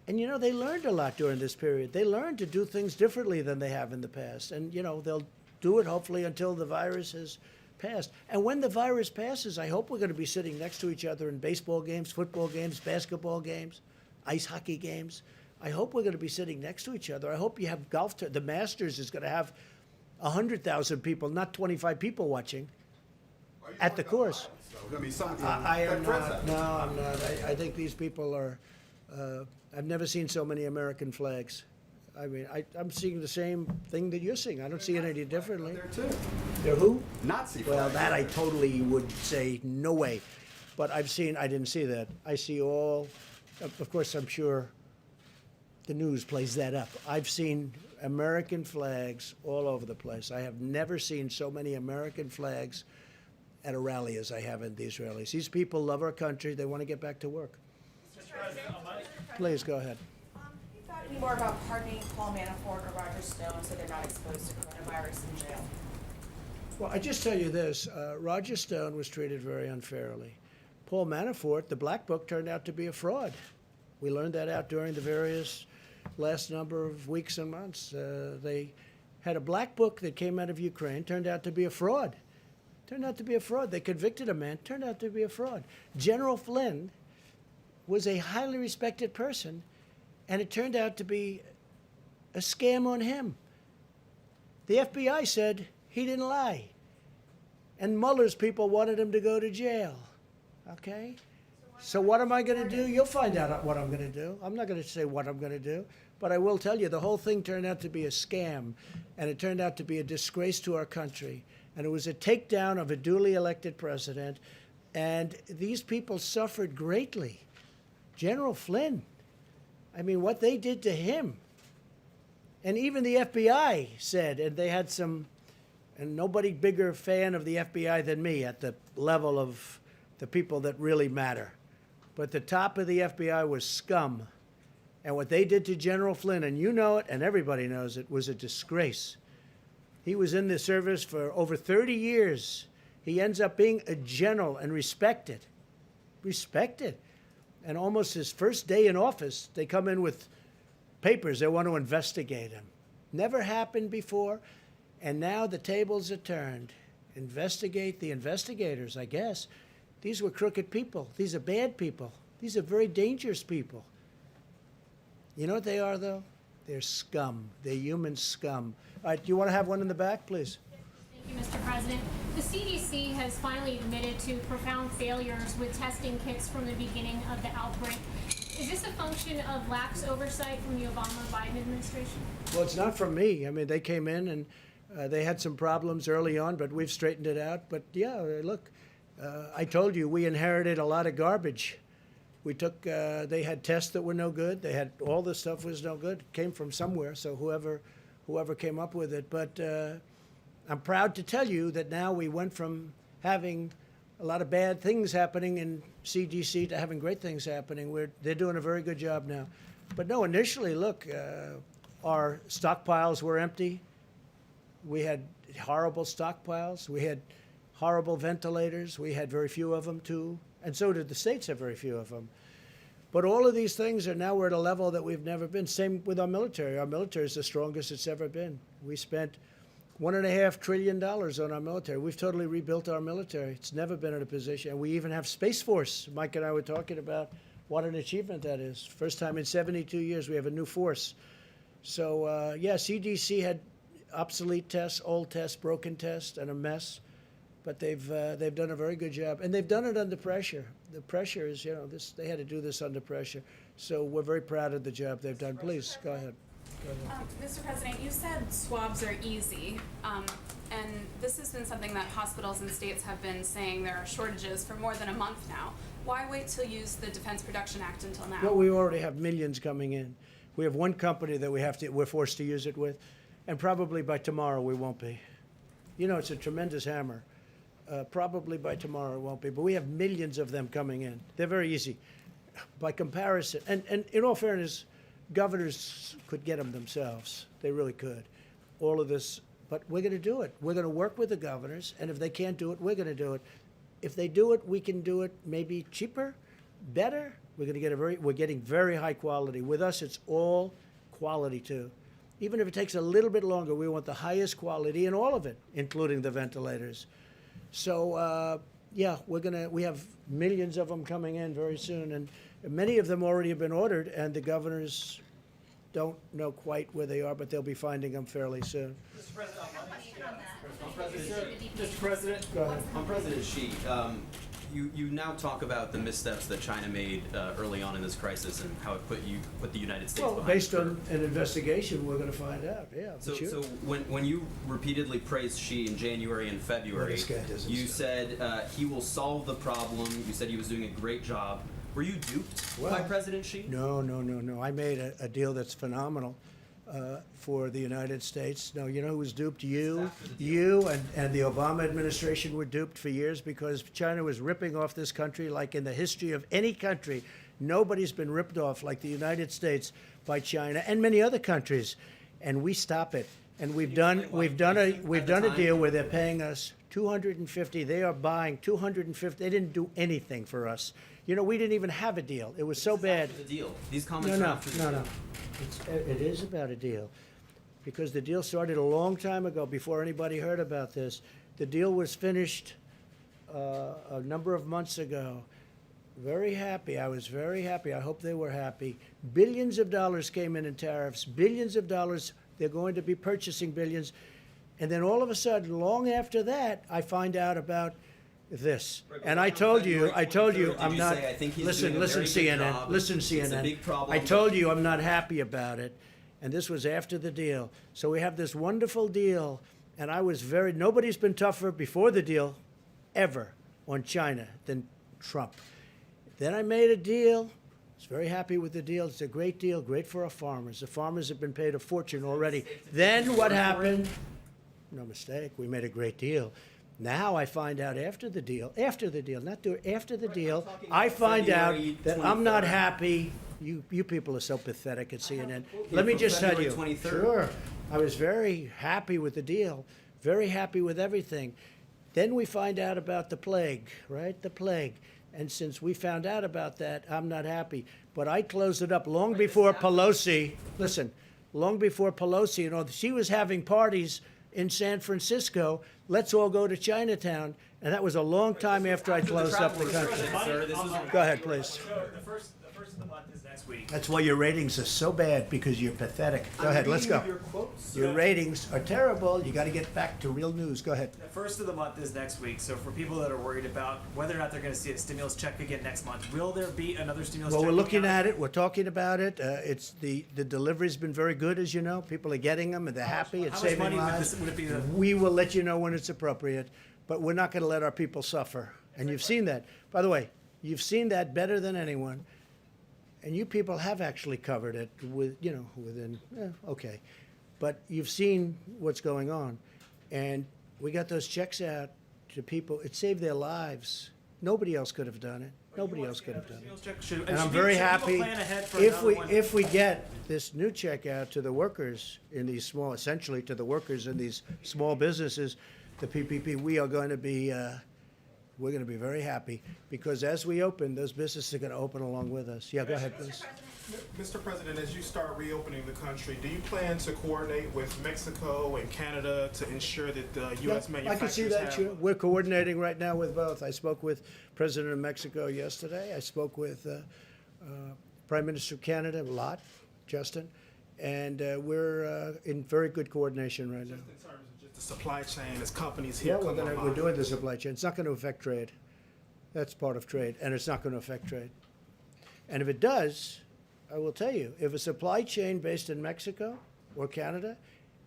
And, you know, they learned a lot during this period. They learned to do things differently than they have in the past. And, you know, they'll do it hopefully until the virus has passed. And when the virus passes, I hope we're going to be sitting next to each other in baseball games, football games, basketball games, ice hockey games. I hope we're going to be sitting next to each other. I hope you have golf. The Masters is going to have 100,000 people, not 25 people watching at the course. I mean, I am not. No, I'm not. I think these people are. I've never seen so many American flags. I mean, I'm seeing the same thing that you're seeing. I don't see it any differently. There too. They're who? Nazi flags. Well, that I totally would say no way. But I didn't see that. I see all, of course, I'm sure the news plays that up. I've seen American flags all over the place. I have never seen so many American flags at a rally as I have in these rallies. These people love our country. They want to get back to work. Please, go ahead. Have you thought any more about pardoning Paul Manafort or Roger Stone so they're not exposed to coronavirus in jail? Well, I just tell you this. Roger Stone was treated very unfairly. Paul Manafort, the Black Book, turned out to be a fraud. We learned that out during the various last number of weeks and months. They had a Black Book that came out of Ukraine, turned out to be a fraud. Turned out to be a fraud. They convicted a man, turned out to be a fraud. General Flynn was a highly respected person, and it turned out to be a scam on him. The FBI said he didn't lie. And Mueller's people wanted him to go to jail. Okay? So what am I going to do? You'll find out what I'm going to do. I'm not going to say what I'm going to do, but I will tell you the whole thing turned out to be a scam, and it turned out to be a disgrace to our country, and it was a takedown of a duly elected president, and these people suffered greatly. General Flynn, I mean, what they did to him, and even the FBI said, and they had some, and nobody bigger fan of the FBI than me at the level of the people that really matter. But the top of the FBI was scum. And what they did to General Flynn, and you know it, and everybody knows it, was a disgrace. He was in the service for over 30 years. He ends up being a general and respected. Respected. And almost his first day in office, they come in with papers. They want to investigate him. Never happened before. And now the tables are turned. Investigate the investigators, I guess. These were crooked people. These are bad people. These are very dangerous people. You know what they are, though? They're scum. They're human scum. All right, do you want to have one in the back, please? Thank you, Mr. President. The CDC has finally admitted to profound failures with testing kits from the beginning of the outbreak. Is this a function of lax oversight from the Obama-Biden administration? Well, it's not from me. I mean, they came in and they had some problems early on, but we've straightened it out. But yeah, look, I told you we inherited a lot of garbage. We took, they had tests that were no good. They had, all the stuff was no good. It came from somewhere, so whoever came up with it. But I'm proud to tell you that now we went from having a lot of bad things happening in CDC to having great things happening. They're doing a very good job now. But no, initially, look, our stockpiles were empty. We had horrible stockpiles. We had horrible ventilators. We had very few of them, too. And so did the states have very few of them. But all of these things are now we're at a level that we've never been. Same with our military. Our military is the strongest it's ever been. We spent $1.5 trillion on our military. We've totally rebuilt our military. It's never been in a position. And we even have Space Force. Mike and I were talking about what an achievement that is. First time in 72 years we have a new force. So, yeah, CDC had obsolete tests, old tests, broken tests, and a mess. But they've done a very good job, and they've done it under pressure. The pressure is, you know, they had to do this under pressure. So we're very proud of the job they've done. Please go ahead. Mr. President, you said swabs are easy, and this has been something that hospitals and states have been saying there are shortages for more than a month now. Why wait to use the Defense Production Act until now? Well, we already have millions coming in. We have one company that we're forced to use it with, and probably by tomorrow we won't be. You know, it's a tremendous hammer. Probably by tomorrow it won't be, but we have millions of them coming in. They're very easy by comparison. And in all fairness, governors could get them themselves. They really could. All of this, but we're going to do it. We're going to work with the governors, and if they can't do it, we're going to do it. If they do it, we can do it maybe cheaper, better. We're going to get we're getting very high quality. With us, it's all quality too. Even if it takes a little bit longer, we want the highest quality in all of it, including the ventilators. So, yeah, we have millions of them coming in very soon, and many of them already have been ordered, and the governors don't know quite where they are, but they'll be finding them fairly soon. Mr. President, Go ahead. on President Xi, you now talk about the missteps that China made early on in this crisis and how it put the United States behind. Based on an investigation, we're going to find out. Yeah. So when you repeatedly praised Xi in January and February, you said he will solve the problem. You said he was doing a great job. Were you duped by President Xi? No. I made a deal that's phenomenal for the United States. No, you know who was duped? You and the Obama administration were duped for years because China was ripping off this country like in the history of any country. Nobody's been ripped off like the United States by China and many other countries, and we stop it. And we've done a deal where they're paying us $250. They are buying $250. They didn't do anything for us. You know, we didn't even have a deal. It was so bad. The deal. These comments are after the deal. No. It is about a deal, because the deal started a long time ago before anybody heard about this. The deal was finished a number of months ago. Very happy. I was very happy. I hope they were happy. Billions of dollars came in tariffs. Billions of dollars. They're going to be purchasing billions. And then all of a sudden, long after that, I find out about this. And I told you, I'm not, say, I think he's listen, doing a listen very good CNN, job. listen It's a CNN. big problem. I told you I'm not happy about it. And this was after the deal. So we have this wonderful deal. And I was nobody's been tougher before the deal ever on China than Trump. Then I made a deal. I was very happy with the deal. It's a great deal, great for our farmers. The farmers have been paid a fortune already. Then what happened? No mistake, we made a great deal. Now I find out after the deal, after the deal, I find out that I'm not happy. You people are so pathetic at CNN. Let me just tell you. Sure. I was very happy with the deal, very happy with everything. Then we find out about the plague, right? The plague. And since we found out about that, I'm not happy. But I closed it up long before Pelosi. Listen, long before Pelosi, she was having parties in San Francisco. Let's all go to Chinatown. And that was a long time after I closed up the country. Go ahead, please. The first of the month is next week. That's why your ratings are so bad, because you're pathetic. Go ahead, let's go. Your ratings are terrible. You got to get back to real news. Go ahead. The first of the month is next week. So for people that are worried about whether or not they're going to see a stimulus check again next month, will there be another stimulus Well, check? we're looking at it. We're talking about it. It's the delivery's been very good, as you know. People are getting them, and they're happy. It's how much saving money lives. would it be? We will let you know when it's appropriate, but we're not going to let our people suffer. And you've seen that. By the way, you've seen that better than anyone. And you people have actually covered it within, okay. But you've seen what's going on. And we got those checks out to people. It saved their lives. Nobody else could have done it. Nobody else could have done it. And I'm very happy if we get this new check out to the workers in these essentially to the workers in these small businesses, the PPP, we are going to be, we're going to be very happy, because as we open, those businesses are going to open along with us. Yeah, go ahead, please. Mr. President, as you start reopening the country, do you plan to coordinate with Mexico and Canada to ensure that the U.S. manufacturers I can see that. Sure. We're coordinating right now with both. I spoke with President of Mexico yesterday. I spoke with Prime Minister of Canada, Justin, and we're in very good coordination right now. In terms of just the supply chain, as companies here come online? We're doing the supply chain. It's not going to affect trade. That's part of trade, and it's not going to affect trade. And if it does, I will tell you, if a supply chain based in Mexico or Canada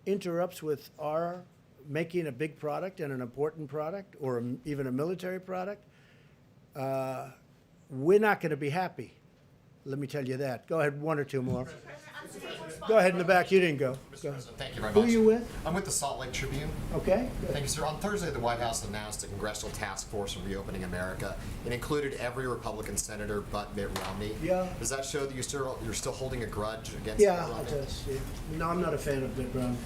interrupts with our making a big product and an important product, or even a military product, we're not going to be happy. Let me tell you that. Go ahead, one or two more. Go ahead in the back. You didn't go. Go ahead. Thank you very much. Who are you with? I'm with the Salt Lake Tribune. Okay. Thank you, sir. On Thursday, the White House announced a congressional task force on reopening America. It included every Republican senator but Mitt Romney. Yeah. Does that show that you're still holding a grudge against Yeah, Mitt Romney? it does. Yeah. No, I'm not a fan of Mitt Romney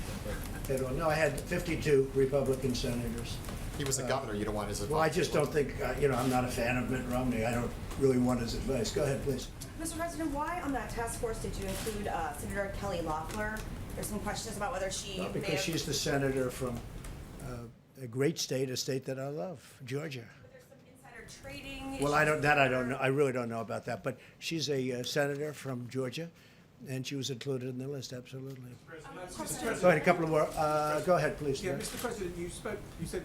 at all. No, I had 52 Republican senators. He was a governor. You don't want his advice. Well, I just don't think, I'm not a fan of Mitt Romney. I don't really want his advice. Go ahead, please. Mr. President, why on that task force did you include Senator Kelly Loeffler? There's some questions about whether she Not because she's the senator from a great state, a state that I love, Georgia. But there's some insider trading. Well, I don't know. I really don't know about that. But she's a senator from Georgia, and she was included in the list. Absolutely. Go ahead. A couple of more. Go ahead, please. Yeah, Mr. President, you said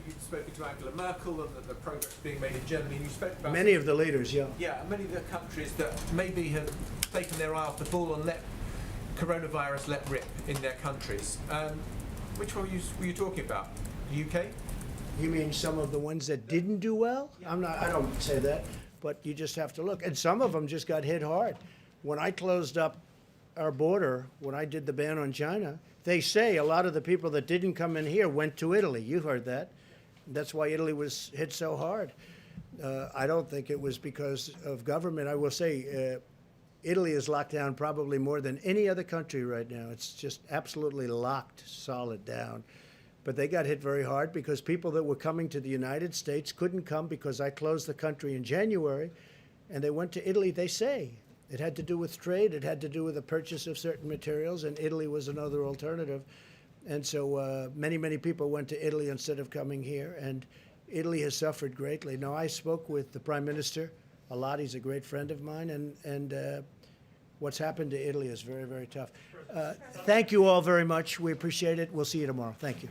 you'd spoken to Angela Merkel and the progress being made in Germany. And you spoke about Many of the leaders, yeah. Yeah, many of the countries that maybe have taken their eye off the ball and let coronavirus let rip in their countries. Which one were you talking about? The UK? You mean some of the ones that didn't do well? I don't say that, but you just have to look. And some of them just got hit hard. When I closed up our border, when I did the ban on China, they say a lot of the people that didn't come in here went to Italy. You heard that. That's why Italy was hit so hard. I don't think it was because of government. I will say Italy is locked down probably more than any other country right now. It's just absolutely locked solid down. But they got hit very hard because people that were coming to the United States couldn't come because I closed the country in January, and they went to Italy, they say. It had to do with trade. It had to do with the purchase of certain materials, and Italy was another alternative. And so many, many people went to Italy instead of coming here, and Italy has suffered greatly. Now, I spoke with the Prime Minister a lot. He's a great friend of mine, and what's happened to Italy is very, very tough. Thank you all very much. We appreciate it. We'll see you tomorrow. Thank you.